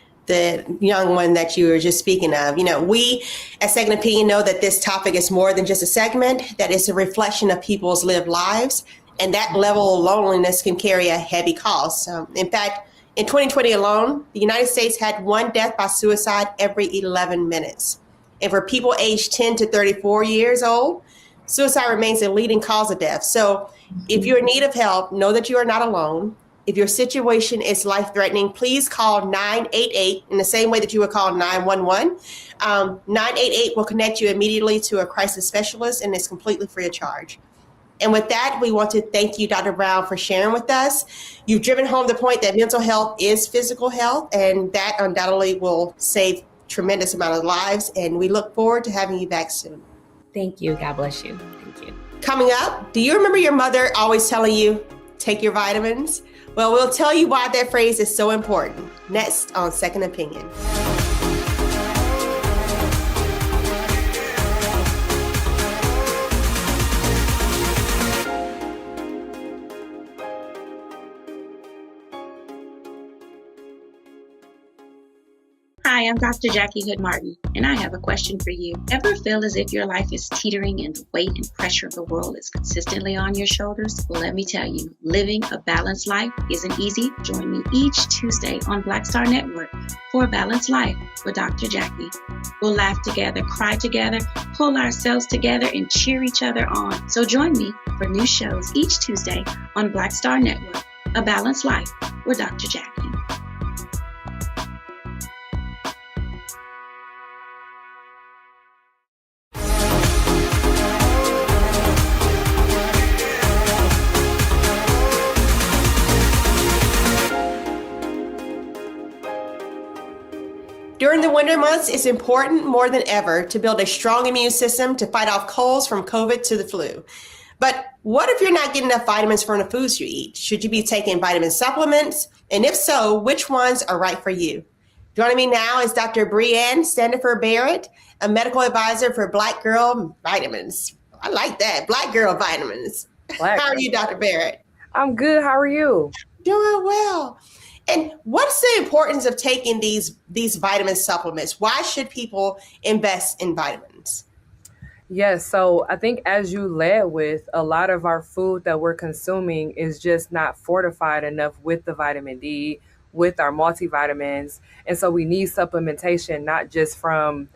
young one that you were just speaking of. We at Second Opinion know that this topic is more than just a segment, that it's a reflection of people's lived lives, and that level of loneliness can carry a heavy cost. In fact, in 2020 alone, the United States had one death by suicide every 11 minutes. And for people aged 10 to 34 years old, suicide remains a leading cause of death. So if you're in need of help, know that you are not alone. If your situation is life-threatening, please call 988 in the same way that you would call 911. 988 will connect you immediately to a crisis specialist, and it's completely free of charge. And with that, we want to thank you, Dr. Brown, for sharing with us. You've driven home the point that mental health is physical health, and that undoubtedly will save tremendous amount of lives. And we look forward to having you back soon.
Thank you. God bless you. Thank you.
Coming up, do you remember your mother always telling you, take your vitamins? Well, we'll tell you why that phrase is so important next on Second Opinion.
Hi, I'm Dr. Jackie Hood Martin, and I have a question for you. Ever feel as if your life is teetering and the weight and pressure of the world is consistently on your shoulders? Well, let me tell you, living a balanced life isn't easy. Join me each Tuesday on Black Star Network for A Balanced Life with Dr. Jackie. We'll laugh together, cry together, pull ourselves together, and cheer each other on. So join me for new shows each Tuesday on Black Star Network, A Balanced Life with Dr. Jackie.
During the winter months, it's important more than ever to build a strong immune system to fight off colds from COVID to the flu. But what if you're not getting enough vitamins from the foods you eat? Should you be taking vitamin supplements? And if so, which ones are right for you? Joining me now is Dr. Breanne Standifer Barrett, a medical advisor for Black Girl Vitamins. I like that, Black Girl Vitamins. How are you, Dr. Barrett?
I'm good. How are you?
Doing well. And what's the importance of taking these vitamin supplements? Why should people invest in vitamins?
Yes, so I think as you led with, a lot of our food that we're consuming is just not fortified enough with the vitamin D, with our multivitamins. And so we need supplementation, not just from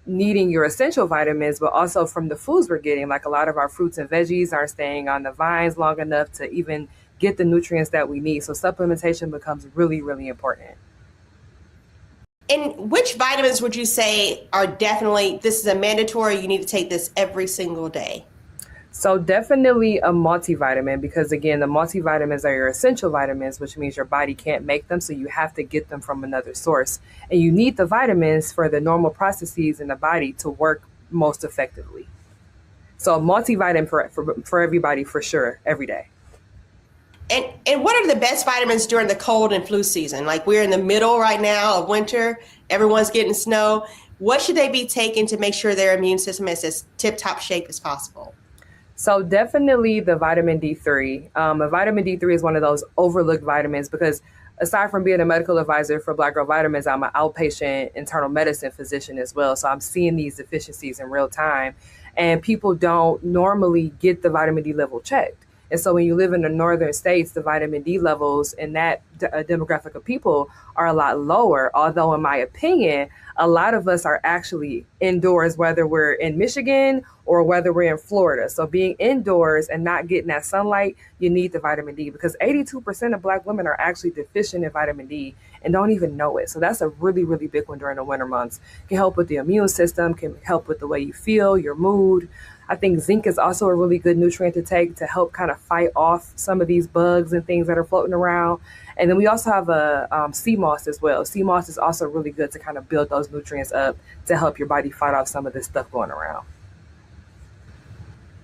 needing your essential vitamins, but also from the foods we're getting. Like a lot of our fruits and veggies aren't staying on the vines long enough to even get the nutrients that we need. So supplementation becomes really, really important.
And which vitamins would you say are definitely, this is a mandatory, you need to take this every single day?
So definitely a multivitamin, because again, the multivitamins are your essential vitamins, which means your body can't make them. So you have to get them from another source. And you need the vitamins for the normal processes in the body to work most effectively. So a multivitamin for everybody, for sure, every day.
And what are the best vitamins during the cold and flu season? Like we're in the middle right now of winter, everyone's getting snow. What should they be taking to make sure their immune system is as tip-top shape as possible?
So definitely the vitamin D3. A vitamin D3 is one of those overlooked vitamins because aside from being a medical advisor for Black Girl Vitamins, I'm an outpatient internal medicine physician as well. So I'm seeing these deficiencies in real time, and people don't normally get the vitamin D level checked. And so when you live in the northern states, the vitamin D levels in that demographic of people are a lot lower. Although in my opinion, a lot of us are actually indoors, whether we're in Michigan or whether we're in Florida. So being indoors and not getting that sunlight, you need the vitamin D, because 82% of Black women are actually deficient in vitamin D and don't even know it. So that's a really, really big one during the winter months. Can help with the immune system, can help with the way you feel, your mood. I think zinc is also a really good nutrient to take to help kind of fight off some of these bugs and things that are floating around. And then we also have a sea moss as well. Sea moss is also really good to kind of build those nutrients up to help your body fight off some of this stuff going around.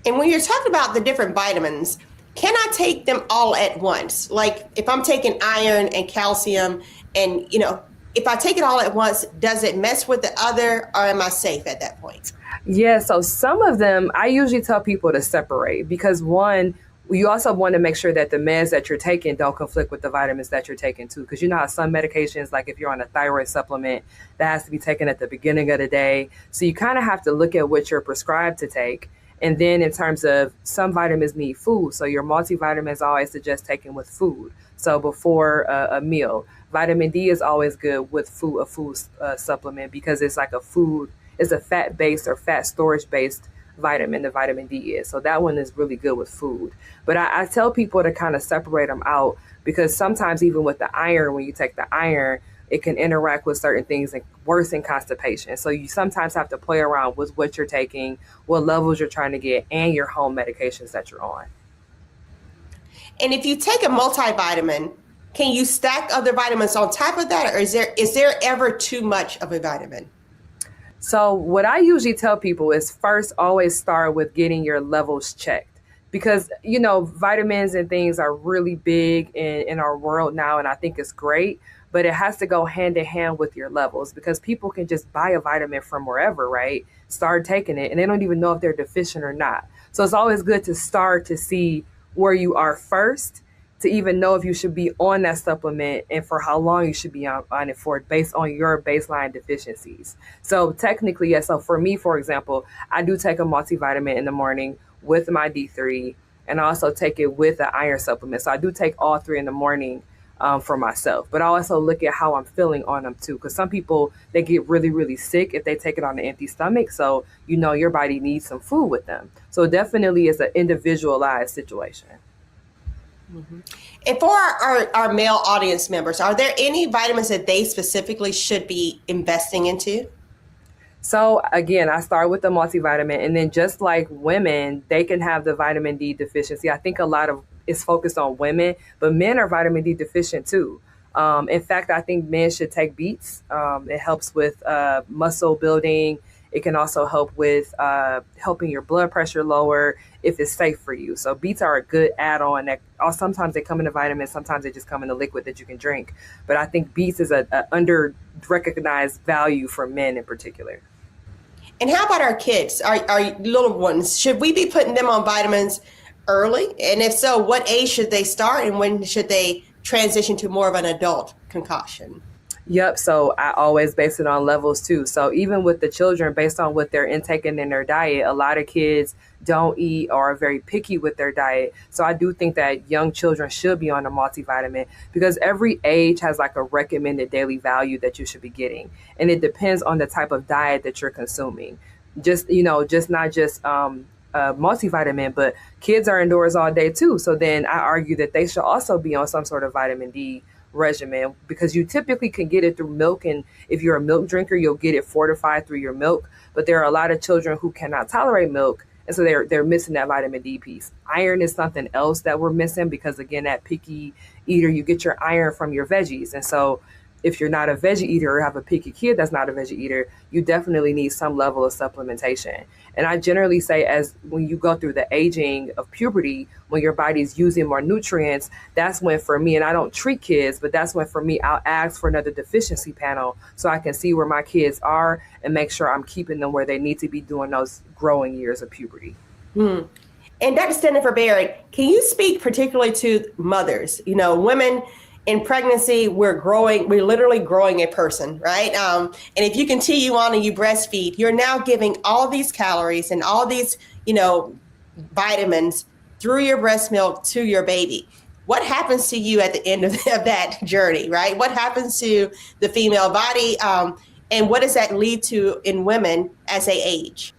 And when you're talking about the different vitamins, can I take them all at once? Like if I'm taking iron and calcium and, if I take it all at once, does it mess with the other, or am I safe at that point?
Yeah, so some of them, I usually tell people to separate, because one, you also want to make sure that the meds that you're taking don't conflict with the vitamins that you're taking too. Because you know how some medications, like if you're on a thyroid supplement, that has to be taken at the beginning of the day. So you kind of have to look at what you're prescribed to take. And then in terms of some vitamins need food. So your multivitamins always suggest taking with food. So before a meal. Vitamin D is always good with a food supplement, because it's like it's a fat-based or fat storage-based vitamin, the vitamin D is. So that one is really good with food. But I tell people to kind of separate them out, because sometimes even with the iron, when you take the iron, it can interact with certain things and worsen constipation. So you sometimes have to play around with what you're taking, what levels you're trying to get, and your home medications that you're on.
And if you take a multivitamin, can you stack other vitamins on top of that? Or is there ever too much of a vitamin?
So what I usually tell people is first always start with getting your levels checked, because, vitamins and things are really big in our world now. And I think it's great, but it has to go hand in hand with your levels, because people can just buy a vitamin from wherever, right? Start taking it and they don't even know if they're deficient or not. So it's always good to start to see where you are first, to even know if you should be on that supplement and for how long you should be on it for, based on your baseline deficiencies. So technically, yes. So for me, for example, I do take a multivitamin in the morning with my D3, and I also take it with an iron supplement. So I do take all three in the morning for myself, but I also look at how I'm feeling on them too. Because some people, they get really, really sick if they take it on an empty stomach. So, your body needs some food with them. So definitely it's an individualized situation.
Mm-hmm. And for our male audience members, are there any vitamins that they specifically should be investing into?
So again, I start with the multivitamin, and then just like women, they can have the vitamin D deficiency. I think a lot of it's focused on women, but men are vitamin D deficient too. In fact, I think men should take beets. It helps with muscle building. It can also help with helping your blood pressure lower if it's safe for you. So beets are a good add-on. That sometimes they come in a vitamin, sometimes they just come in a liquid that you can drink. But I think beets is a under-recognized value for men in particular.
And how about our kids, our little ones? Should we be putting them on vitamins early? And if so, what age should they start, and when should they transition to more of an adult concoction?
Yep. So I always base it on levels too. So even with the children, based on what they're intaking in their diet, a lot of kids don't eat or are very picky with their diet. So I do think that young children should be on a multivitamin, because every age has like a recommended daily value that you should be getting. And it depends on the type of diet that you're consuming. Just not just multivitamin, but kids are indoors all day too. So then I argue that they should also be on some sort of vitamin D regimen, because you typically can get it through milk, and if you're a milk drinker, you'll get it fortified through your milk. But there are a lot of children who cannot tolerate milk, and so they're missing that vitamin D piece. Iron is something else that we're missing, because again, that picky eater, you get your iron from your veggies. And so if you're not a veggie eater or have a picky kid that's not a veggie eater, you definitely need some level of supplementation. And I generally say, as when you go through the aging of puberty, when your body's using more nutrients, that's when for me, and I don't treat kids, but that's when for me, I'll ask for another deficiency panel so I can see where my kids are and make sure I'm keeping them where they need to be during those growing years of puberty.
And Dr. Stanford Barrett, can you speak particularly to mothers? Women in pregnancy, we're literally growing a person, right? And if you continue on and you breastfeed, you're now giving all these calories and all these, vitamins through your breast milk to your baby. What happens to you at the end of that journey, right? What happens to the female body? And what does that lead to in women as they age?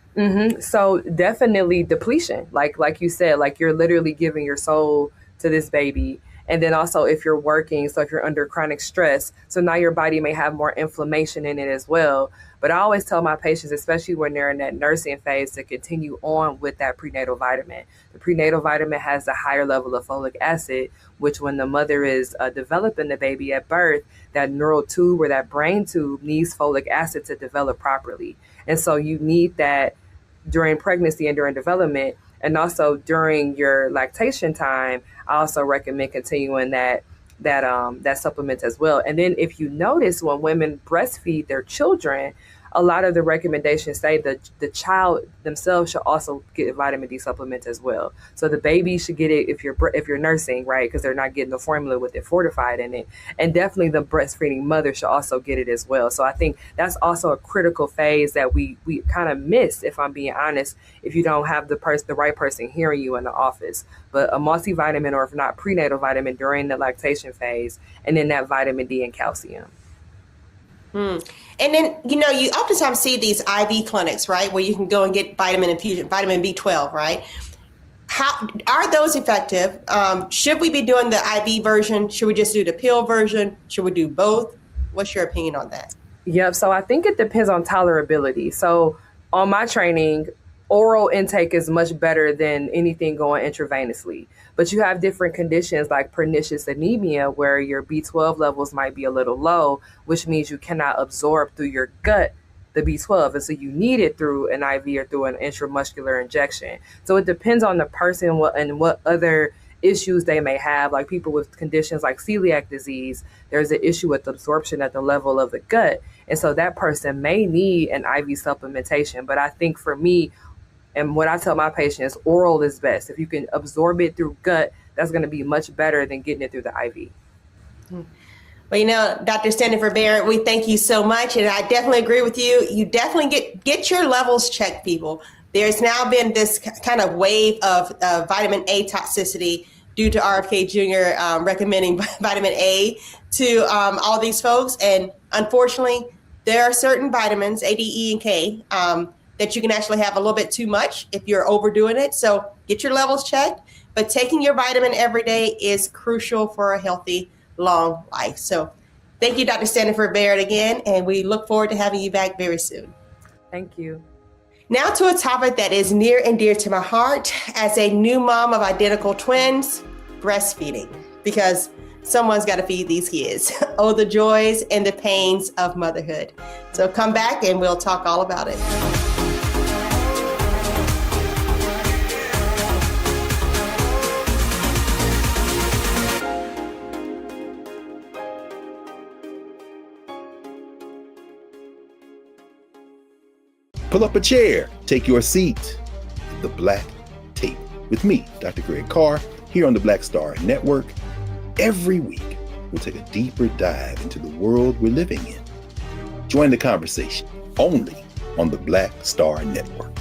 So definitely depletion, like you said, like you're literally giving your soul to this baby. And then also if you're working, so if you're under chronic stress, so now your body may have more inflammation in it as well. But I always tell my patients, especially when they're in that nursing phase, to continue on with that prenatal vitamin. The prenatal vitamin has a higher level of folic acid, which when the mother is developing the baby at birth, that neural tube or that brain tube needs folic acid to develop properly. And so you need that during pregnancy and during development. And also during your lactation time, I also recommend continuing that supplement as well. And then if you notice, when women breastfeed their children, a lot of the recommendations say that the child themselves should also get vitamin D supplements as well. So the baby should get it if you're nursing, right? Because they're not getting the formula with it fortified in it. And definitely the breastfeeding mother should also get it as well. So I think that's also a critical phase that we kind of miss, if I'm being honest, if you don't have the right person hearing you in the office. But a multivitamin, or if not prenatal vitamin during the lactation phase, and then that vitamin D and calcium.
And then, you oftentimes see these IV clinics, right, where you can go and get vitamin infusion, vitamin B12, right? How are those effective? Should we be doing the IV version? Should we just do the pill version? Should we do both? What's your opinion on that?
Yep. So I think it depends on tolerability. So on my training, oral intake is much better than anything going intravenously. But you have different conditions like pernicious anemia, where your B12 levels might be a little low, which means you cannot absorb through your gut the B12. And so you need it through an IV or through an intramuscular injection. So it depends on the person and what other issues they may have. Like people with conditions like celiac disease, there's an issue with absorption at the level of the gut. And so that person may need an IV supplementation. But I think for me, and what I tell my patients, oral is best. If you can absorb it through gut, that's going to be much better than getting it through the IV.
Well, Dr. Stanford Barrett, we thank you so much. And I definitely agree with you. You definitely get your levels checked, people. There's now been this kind of wave of vitamin A toxicity due to RFK Jr. Recommending vitamin A to all these folks. And unfortunately, there are certain vitamins, A, D, E, and K, that you can actually have a little bit too much if you're overdoing it. So get your levels checked. But taking your vitamin every day is crucial for a healthy, long life. So thank you, Dr. Stanford Barrett, again. And we look forward to having you back very soon.
Thank you.
Now to a topic that is near and dear to my heart as a new mom of identical twins, breastfeeding. Because someone's got to feed these kids. Oh, the joys and the pains of motherhood. So come back and we'll talk all about it.
Pull up a chair, take your seat. The Black Tape with me, Dr. Greg Carr, here on the Black Star Network. Every week, we'll take a deeper dive into the world we're living in. Join the conversation only on the Black Star Network.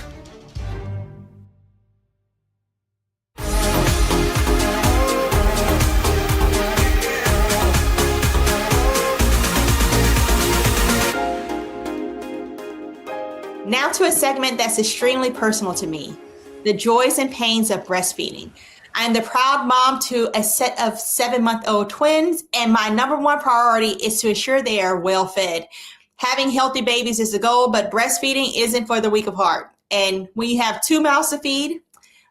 Now to a segment that's extremely personal to me, the joys and pains of breastfeeding. I am the proud mom to a set of 7-month-old twins, and my number one priority is to ensure they are well fed. Having healthy babies is the goal, but breastfeeding isn't for the weak of heart. And when you have 2 mouths to feed,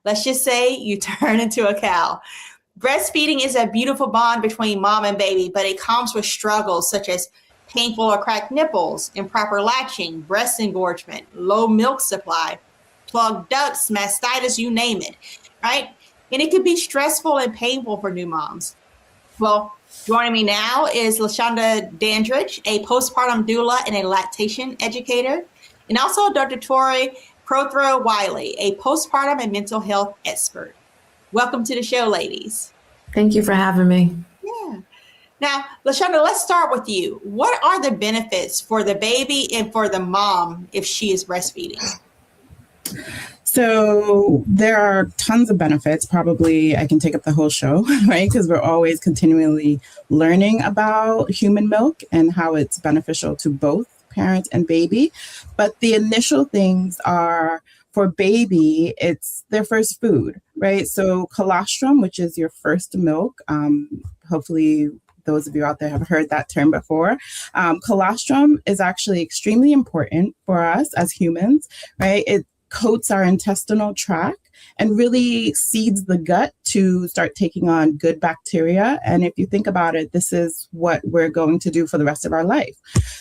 let's just say you turn into a cow. Breastfeeding is a beautiful bond between mom and baby, but it comes with struggles such as painful or cracked nipples, improper latching, breast engorgement, low milk supply, plugged ducts, mastitis, you name it, right? And it could be stressful and painful for new moms. Well, joining me now is LaShonda Dandridge, a postpartum doula and a lactation educator, and also Dr. Tori Prothero Wiley, a postpartum and mental health expert. Welcome to the show, ladies.
Thank you for having me.
Yeah. Now, LaShonda, let's start with you. What are the benefits for the baby and for the mom if she is breastfeeding?
So there are tons of benefits. Probably I can take up the whole show, right? Because we're always continually learning about human milk and how it's beneficial to both parent and baby. But the initial things are, for baby, it's their first food, right? So colostrum, which is your first milk, hopefully those of you out there have heard that term before. Colostrum is actually extremely important for us as humans, right? It coats our intestinal tract and really seeds the gut to start taking on good bacteria. And if you think about it, this is what we're going to do for the rest of our life.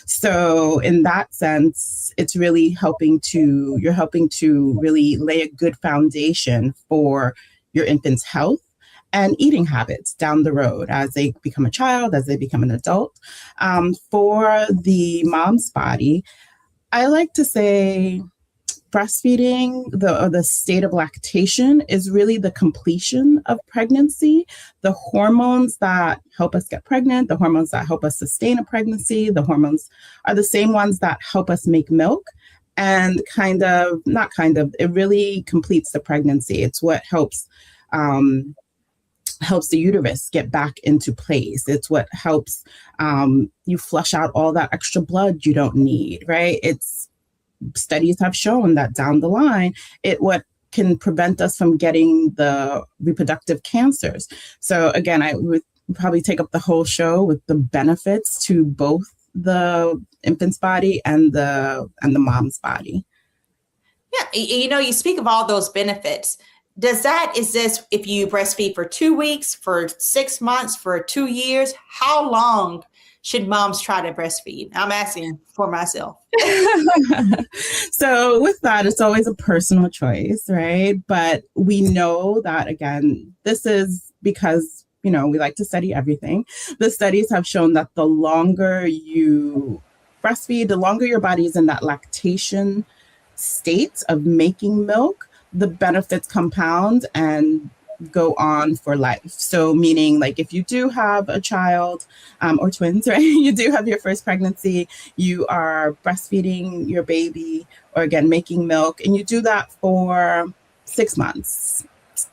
So in that sense, it's really you're helping to really lay a good foundation for your infant's health and eating habits down the road as they become a child, as they become an adult. For the mom's body, I like to say breastfeeding, the state of lactation, is really the completion of pregnancy. The hormones that help us get pregnant, the hormones that help us sustain a pregnancy, the hormones are the same ones that help us make milk. And it really completes the pregnancy. It's what helps the uterus get back into place. It's what helps you flush out all that extra blood you don't need, right? Studies have shown that down the line, what can prevent us from getting the reproductive cancers. So again, I would probably take up the whole show with the benefits to both the infant's body and the mom's body.
Yeah, you speak of all those benefits. Is this if you breastfeed for 2 weeks, for 6 months, for 2 years? How long should moms try to breastfeed? I'm asking for myself.
So with that, it's always a personal choice, right? But we know that, again, this is because, we like to study everything. The studies have shown that the longer you breastfeed, the longer your body is in that lactation state of making milk, the benefits compound and go on for life. So meaning, like, if you do have a child or twins, right, you do have your first pregnancy, you are breastfeeding your baby, or again, making milk, and you do that for 6 months,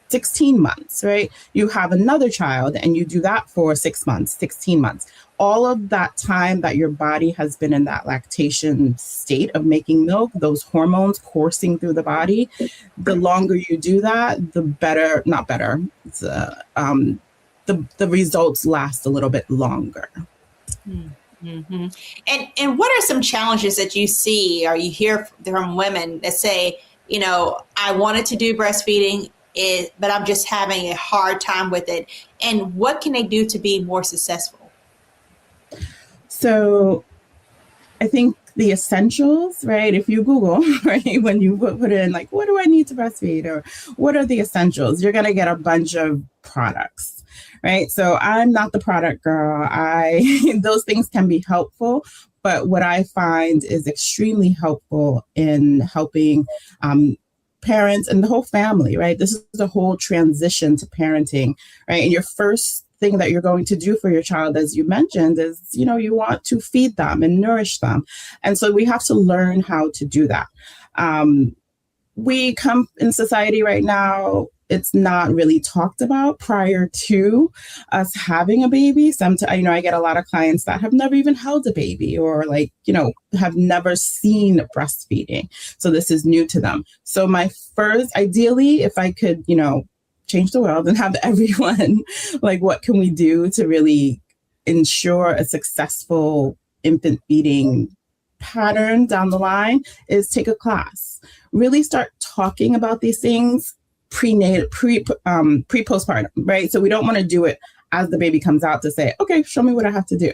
16 months, right? You have another child and you do that for 6 months, 16 months. All of that time that your body has been in that lactation state of making milk, those hormones coursing through the body, the longer you do that, the better, not better, the results last a little bit longer.
Mm-hmm. And what are some challenges that you see or you hear from women that say, I wanted to do breastfeeding, but I'm just having a hard time with it. And what can they do to be more successful?
So I think the essentials, right? If you Google, right, when you put in like, what do I need to breastfeed, or what are the essentials, you're going to get a bunch of products, right? So I'm not the product girl. Those things can be helpful, but what I find is extremely helpful in helping parents and the whole family, right? This is a whole transition to parenting, right? And your first thing that you're going to do for your child, as you mentioned, is, you want to feed them and nourish them. And so we have to learn how to do that. We come in society right now, it's not really talked about prior to us having a baby. Sometimes, I get a lot of clients that have never even held a baby, or have never seen breastfeeding. So this is new to them. So ideally, if I could, change the world and have everyone, what can we do to really ensure a successful infant feeding pattern down the line, is take a class, really start talking about these things pre-postpartum, right? So we don't want to do it as the baby comes out to say, okay, show me what I have to do,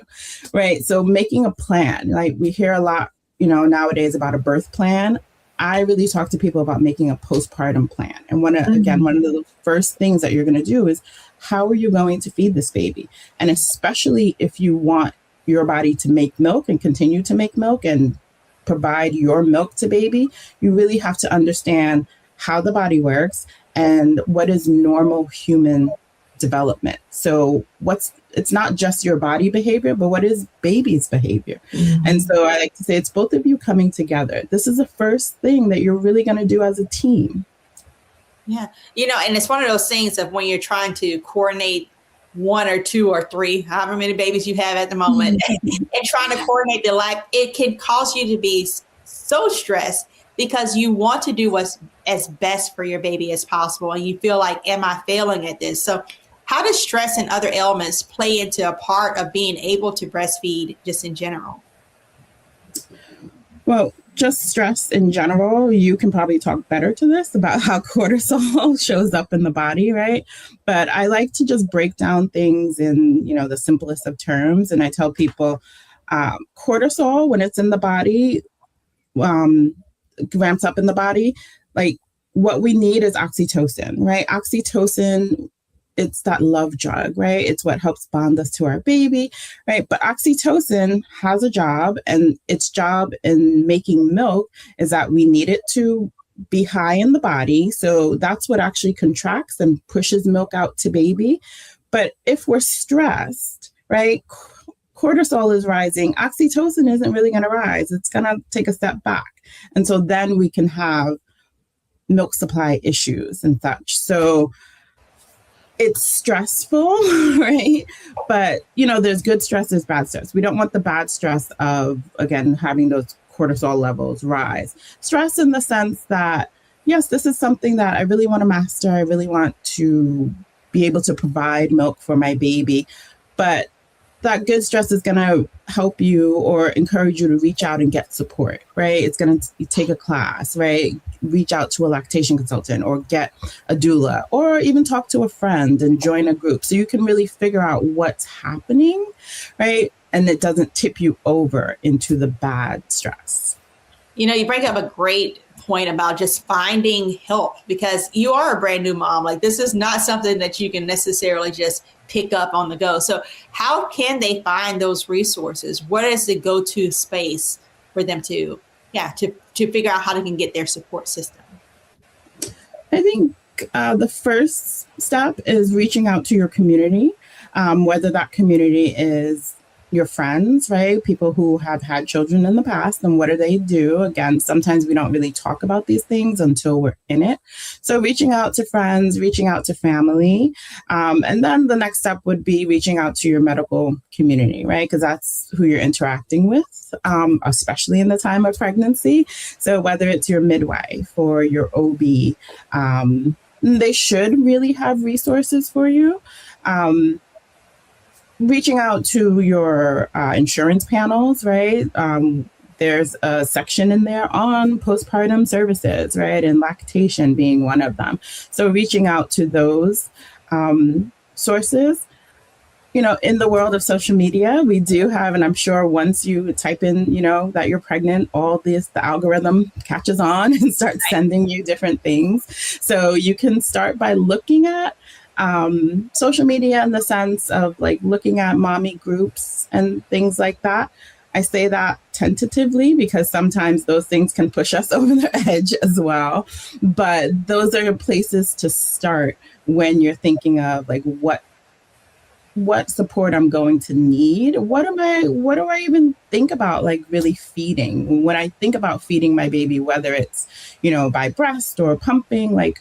right? So making a plan, we hear a lot, nowadays about a birth plan. I really talk to people about making a postpartum plan. And one of the first things that you're going to do is, how are you going to feed this baby? And especially if you want your body to make milk and continue to make milk and provide your milk to baby, you really have to understand how the body works and what is normal human development. So it's not just your body behavior, but what is baby's behavior? Mm-hmm. And so I like to say it's both of you coming together. This is the first thing that you're really going to do as a team,
Yeah. And it's one of those things of when you're trying to coordinate one or two or three, however many babies you have at the moment, and trying to coordinate their life, it can cause you to be so stressed because you want to do what's as best for your baby as possible. And you feel like, am I failing at this? So how does stress and other ailments play into a part of being able to breastfeed just in general?
Well, just stress in general, you can probably talk better to this about how cortisol shows up in the body, right? But I like to just break down things in, the simplest of terms. And I tell people cortisol, when it's in the body, ramps up in the body, like what we need is oxytocin, right? Oxytocin, it's that love drug, right? It's what helps bond us to our baby, right? But oxytocin has a job, and its job in making milk is that we need it to be high in the body. So that's what actually contracts and pushes milk out to baby. But if we're stressed, right, cortisol is rising, oxytocin isn't really going to rise. It's going to take a step back. And so then we can have milk supply issues and such. So it's stressful, right? But, there's good stress, there's bad stress. We don't want the bad stress of, again, having those cortisol levels rise. Stress in the sense that, yes, this is something that I really want to master. I really want to be able to provide milk for my baby. But that good stress is going to help you or encourage you to reach out and get support, right? It's going to take a class, right? Reach out to a lactation consultant or get a doula or even talk to a friend and join a group so you can really figure out what's happening, right? And it doesn't tip you over into the bad stress.
You bring up a great point about just finding help because you are a brand new mom. Like this is not something that you can necessarily just pick up on the go. So how can they find those resources? What is the go-to space for them to figure out how they can get their support system?
I think the first step is reaching out to your community, whether that community is your friends, right? People who have had children in the past, and what do they do? Again, sometimes we don't really talk about these things until we're in it. So reaching out to friends, reaching out to family. And then the next step would be reaching out to your medical community, right? Because that's who you're interacting with, especially in the time of pregnancy. So whether it's your midwife or your OB, they should really have resources for you. Reaching out to your insurance panels, right? There's a section in there on postpartum services, right? And lactation being one of them. So reaching out to those sources. In the world of social media, we do have, and I'm sure once you type in, that you're pregnant, the algorithm catches on and starts sending you different things. So you can start by looking at social media in the sense of like looking at mommy groups and things like that. I say that tentatively because sometimes those things can push us over the edge as well. But those are places to start when you're thinking of like what support I'm going to need. What do I even think about like really feeding? When I think about feeding my baby, whether it's, by breast or pumping, like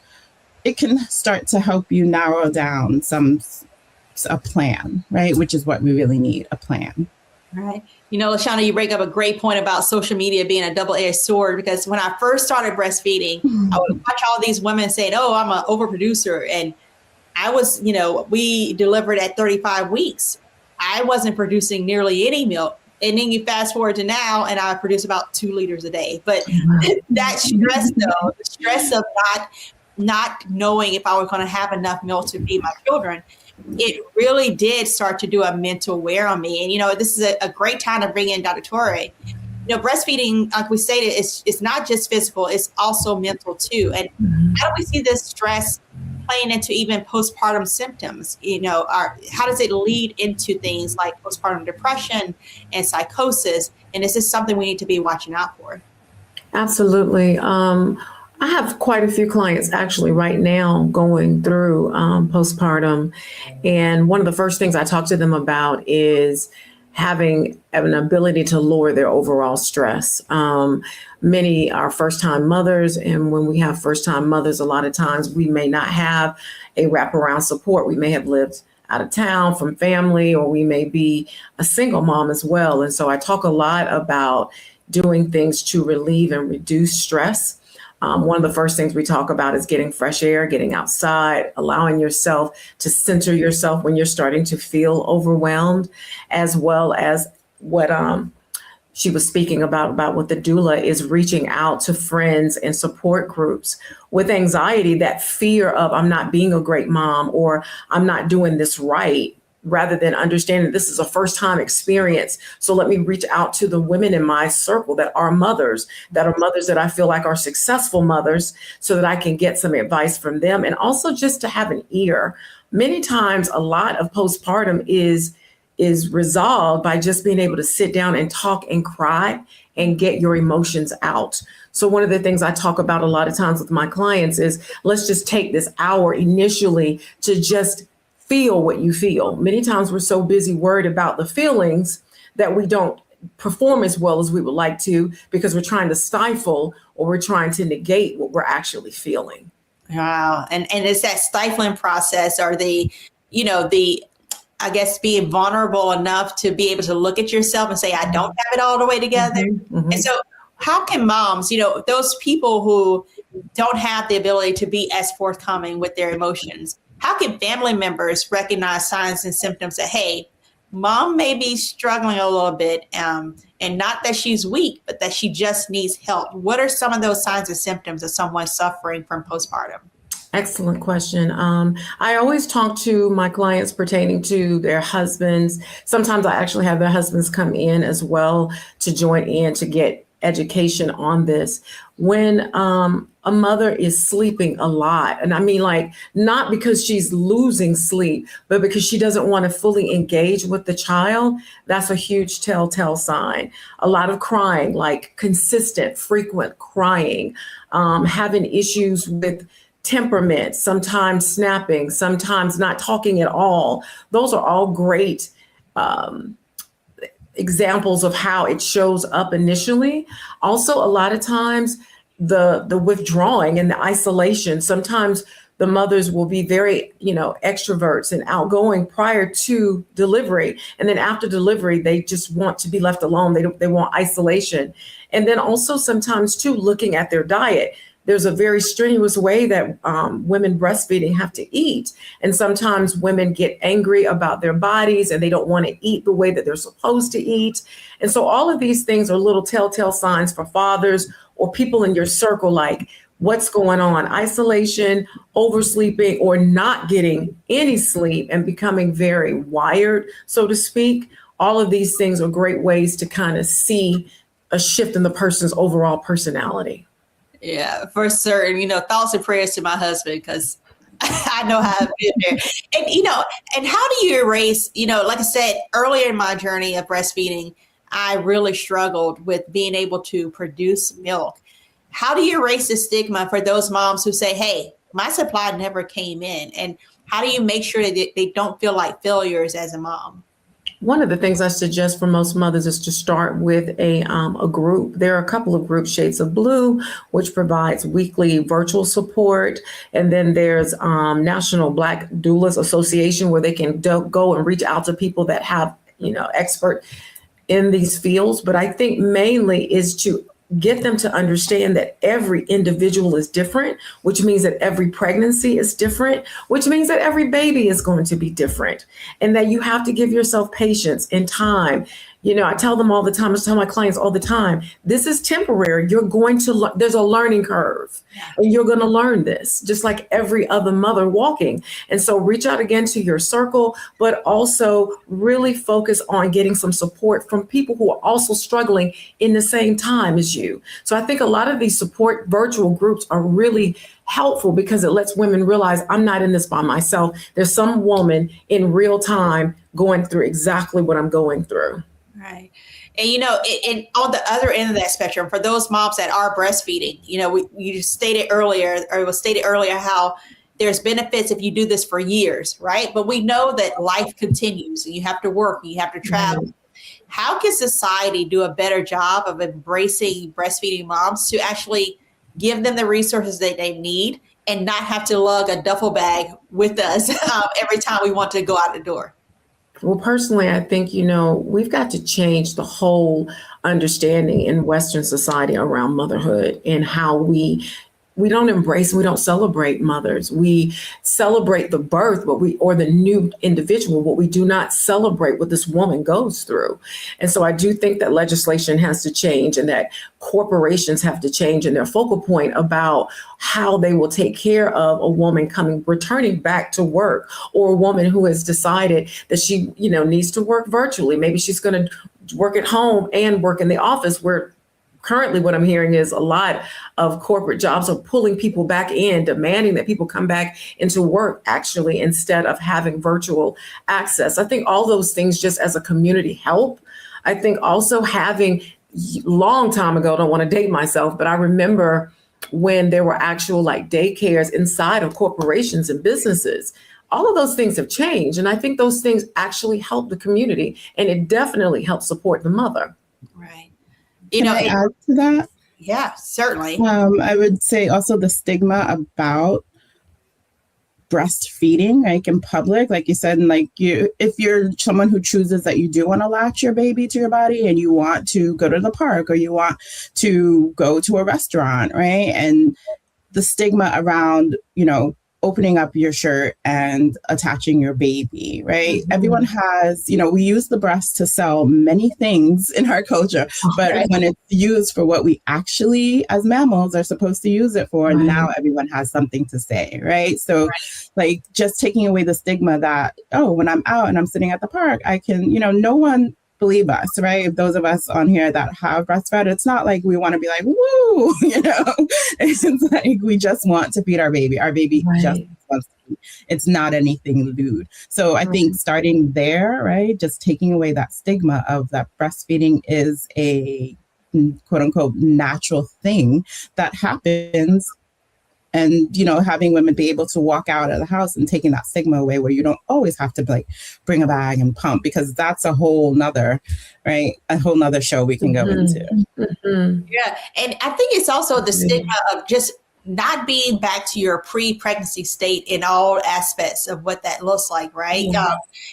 it can start to help you narrow down a plan, right? Which is what we really need, a plan.
Right. LaShawna, you bring up a great point about social media being a double-edged sword because when I first started breastfeeding, I would watch all these women saying, oh, I'm an overproducer. And I was, we delivered at 35 weeks. I wasn't producing nearly any milk. And then you fast forward to now and I produce about 2 liters a day. But that stress though, the stress of not knowing if I was going to have enough milk to feed my children, it really did start to do a mental wear on me. And, this is a great time to bring in Dr. Torre. Breastfeeding, like we stated, it's not just physical, it's also mental too. And how do we see this stress playing into even postpartum symptoms? How does it lead into things like postpartum depression and psychosis? And is this something we need to be watching out for?
Absolutely. I have quite a few clients actually right now going through postpartum. And one of the first things I talk to them about is having an ability to lower their overall stress. Many are first-time mothers, and when we have first-time mothers, a lot of times we may not have a wraparound support. We may have lived out of town from family, or we may be a single mom as well. And so I talk a lot about doing things to relieve and reduce stress. One of the first things we talk about is getting fresh air, getting outside, allowing yourself to center yourself when you're starting to feel overwhelmed, as well as what she was speaking about what the doula is reaching out to friends and support groups with anxiety, that fear of I'm not being a great mom or I'm not doing this right, rather than understanding this is a first time experience. So let me reach out to the women in my circle that are mothers that I feel like are successful mothers, so that I can get some advice from them. And also just to have an ear. Many times a lot of postpartum is resolved by just being able to sit down and talk and cry and get your emotions out. So one of the things I talk about a lot of times with my clients is let's just take this hour initially to just feel what you feel. Many times we're so busy worried about the feelings that we don't perform as well as we would like to, because we're trying to stifle or we're trying to negate what we're actually feeling.
Wow. And it's that stifling process, or I guess being vulnerable enough to be able to look at yourself and say, I don't have it all the way together. And so how can moms, those people who don't have the ability to be as forthcoming with their emotions, how can family members recognize signs and symptoms that, hey, mom may be struggling a little bit, and not that she's weak, but that she just needs help? What are some of those signs and symptoms of someone suffering from postpartum?
Excellent question. I always talk to my clients pertaining to their husbands. Sometimes I actually have their husbands come in as well to join in to get education on this. When a mother is sleeping a lot, and I mean, like, not because she's losing sleep, but because she doesn't want to fully engage with the child, that's a huge telltale sign. A lot of crying, like consistent, frequent crying, having issues with temperament, sometimes snapping, sometimes not talking at all. Those are all great examples of how it shows up initially. Also, a lot of times the withdrawing and the isolation. Sometimes the mothers will be very, extroverts and outgoing prior to delivery. And then after delivery, they just want to be left alone. They want isolation. And then also sometimes too, looking at their diet. There's a very strenuous way that women breastfeeding have to eat. And sometimes women get angry about their bodies and they don't want to eat the way that they're supposed to eat. And so all of these things are little telltale signs for fathers or people in your circle, like what's going on, isolation, oversleeping, or not getting any sleep and becoming very wired, so to speak. All of these things are great ways to kind of see a shift in the person's overall personality.
Yeah, for certain. Thoughts and prayers to my husband, because I know how I've been there. And how do you erase, like I said, earlier in my journey of breastfeeding, I really struggled with being able to produce milk. How do you erase the stigma for those moms who say, hey, my supply never came in? And how do you make sure that they don't feel like failures as a mom?
One of the things I suggest for most mothers is to start with a group. There are a couple of groups, Shades of Blue, which provides weekly virtual support. And then there's National Black Doulas Association, where they can go and reach out to people that have, expert in these fields. But I think mainly is to get them to understand that every individual is different, which means that every pregnancy is different, which means that every baby is going to be different, and that you have to give yourself patience and time. I tell them all the time, I tell my clients all the time, this is temporary. You're going to, there's a learning curve, and you're going to learn this just like every other mother walking. And so reach out again to your circle, but also really focus on getting some support from people who are also struggling in the same time as you. So I think a lot of these support virtual groups are really helpful because it lets women realize I'm not in this by myself. There's some woman in real time going through exactly what I'm going through.
Right. And, and on the other end of that spectrum, for those moms that are breastfeeding, you stated earlier, or it was stated earlier, how there's benefits if you do this for years, right? But we know that life continues and you have to work, and you have to travel. How can society do a better job of embracing breastfeeding moms to actually give them the resources that they need and not have to lug a duffel bag with us every time we want to go out the door?
Well, personally, I think, we've got to change the whole understanding in Western society around motherhood and how we don't embrace, we don't celebrate mothers. We celebrate the birth, or the new individual, but we do not celebrate what this woman goes through. And so I do think that legislation has to change and that corporations have to change in their focal point about how they will take care of a woman returning back to work, or a woman who has decided that she, needs to work virtually. Maybe she's going to work at home and work in the office, where currently what I'm hearing is a lot of corporate jobs are pulling people back in, demanding that people come back into work actually, instead of having virtual access. I think all those things just as a community help. I think also having, long time ago, don't want to date myself, but I remember when there were actual daycares inside of corporations and businesses. All of those things have changed. And I think those things actually help the community, and it definitely helps support the mother.
Right.
Can I add to that?
Yeah, certainly.
I would say also the stigma about breastfeeding, in public, like you said, and if you're someone who chooses that you do want to latch your baby to your body and you want to go to the park or you want to go to a restaurant, right? And the stigma around, opening up your shirt and attaching your baby, right? Mm-hmm. Everyone has, we use the breast to sell many things in our culture, but when it's used for what we actually, as mammals, are supposed to use it for, now everyone has something to say, right? So just taking away the stigma that, when I'm out and I'm sitting at the park, I can, no one believe us, right? Those of us on here that have breastfed, it's not like we want to be like, woo, it's like we just want to feed our baby. Our baby just wants to eat. It's not anything lewd. So I think starting there, right, just taking away that stigma of that breastfeeding is a quote unquote natural thing that happens. And, having women be able to walk out of the house and taking that stigma away, where you don't always have to bring a bag and pump, because that's a whole nother, right? A whole nother show we can go into.
Mm-hmm. Yeah. And I think it's also the stigma of just not being back to your pre-pregnancy state in all aspects of what that looks like, right?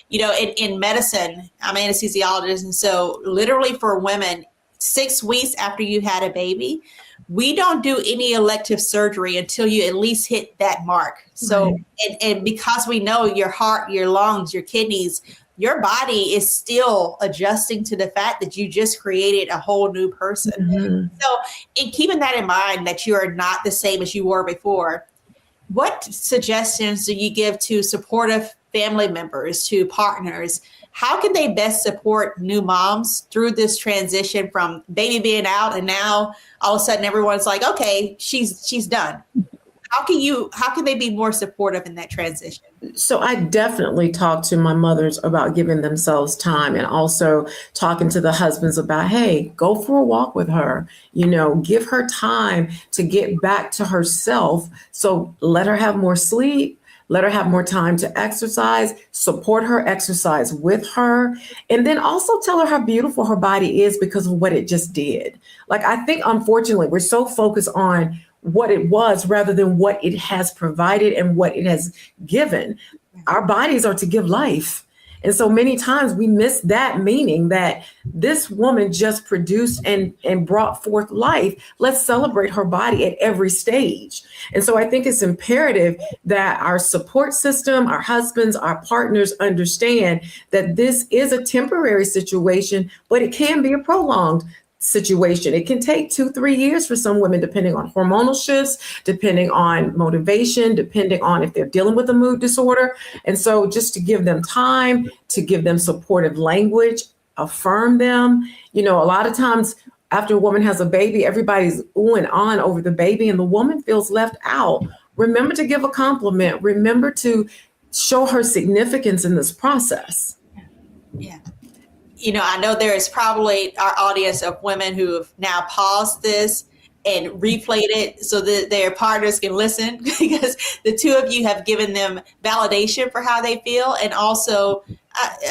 In medicine, I'm an anesthesiologist. And so literally for women, 6 weeks after you had a baby, we don't do any elective surgery until you at least hit that mark. So, and because we know your heart, your lungs, your kidneys, your body is still adjusting to the fact that you just created a whole new person. Mm-hmm. So in keeping that in mind, that you are not the same as you were before, what suggestions do you give to supportive family members, to partners? How can they best support new moms through this transition from baby being out and now all of a sudden everyone's like, okay, she's done? How can they be more supportive in that transition?
So I definitely talk to my mothers about giving themselves time, and also talking to the husbands about, hey, go for a walk with her, give her time to get back to herself. So let her have more sleep. Let her have more time to exercise, support her, exercise with her, and then also tell her how beautiful her body is because of what it just did. I think, unfortunately, we're so focused on what it was rather than what it has provided and what it has given. Our bodies are to give life. And so many times we miss that meaning that this woman just produced and brought forth life. Let's celebrate her body at every stage. And so I think it's imperative that our support system, our husbands, our partners understand that this is a temporary situation, but it can be a prolonged situation. It can take 2-3 years for some women, depending on hormonal shifts, depending on motivation, depending on if they're dealing with a mood disorder. And so just to give them time, to give them supportive language, affirm them. A lot of times after a woman has a baby, everybody's ooh and on over the baby and the woman feels left out. Remember to give a compliment. Remember to show her significance in this process.
Yeah. I know there is probably our audience of women who have now paused this and replayed it so that their partners can listen, because the two of you have given them validation for how they feel, and also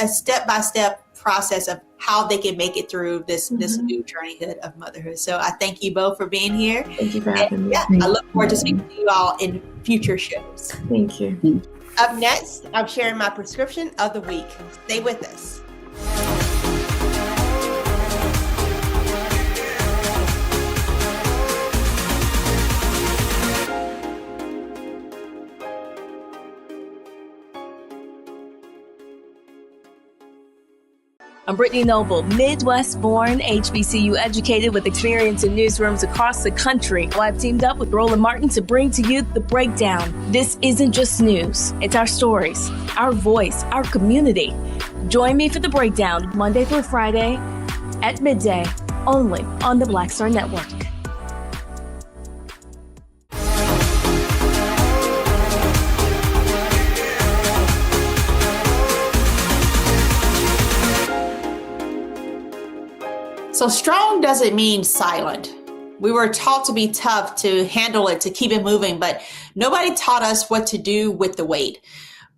a step-by-step process of how they can make it through this new journeyhood of motherhood. So I thank you both for being here.
Thank you for having me.
Yeah, I look forward to speaking to you all in future shows.
Thank you.
Up next, I'm sharing my prescription of the week. Stay with us.
I'm Brittany Noble, Midwest-born, HBCU educated with experience in newsrooms across the country. Well, I've teamed up with Roland Martin to bring to you The Breakdown. This isn't just news. It's our stories, our voice, our community. Join me for The Breakdown, Monday through Friday at midday, only on the Black Star Network.
So strong doesn't mean silent. We were taught to be tough, to handle it, to keep it moving, but nobody taught us what to do with the weight.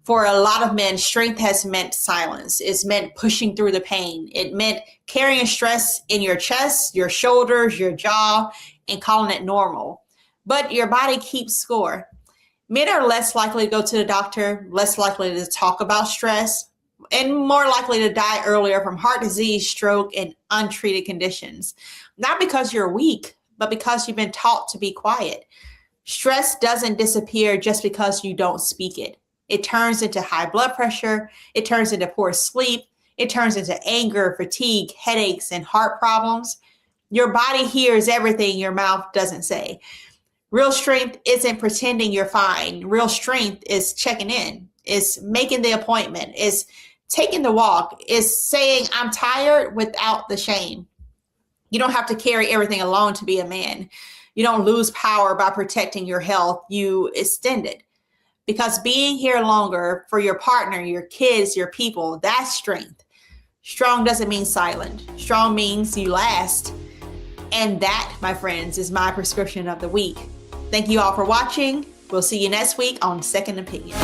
For a lot of men, strength has meant silence. It's meant pushing through the pain. It meant carrying stress in your chest, your shoulders, your jaw, and calling it normal. But your body keeps score. Men are less likely to go to the doctor, less likely to talk about stress, and more likely to die earlier from heart disease, stroke, and untreated conditions. Not because you're weak, but because you've been taught to be quiet. Stress doesn't disappear just because you don't speak it. It turns into high blood pressure. It turns into poor sleep. It turns into anger, fatigue, headaches, and heart problems. Your body hears everything your mouth doesn't say. Real strength isn't pretending you're fine. Real strength is checking in, is making the appointment, is taking the walk, is saying, I'm tired without the shame. You don't have to carry everything alone to be a man. You don't lose power by protecting your health. You extend it. Because being here longer for your partner, your kids, your people, that's strength. Strong doesn't mean silent. Strong means you last. And that, my friends, is my prescription of the week. Thank you all for watching. We'll see you next week on Second Opinion.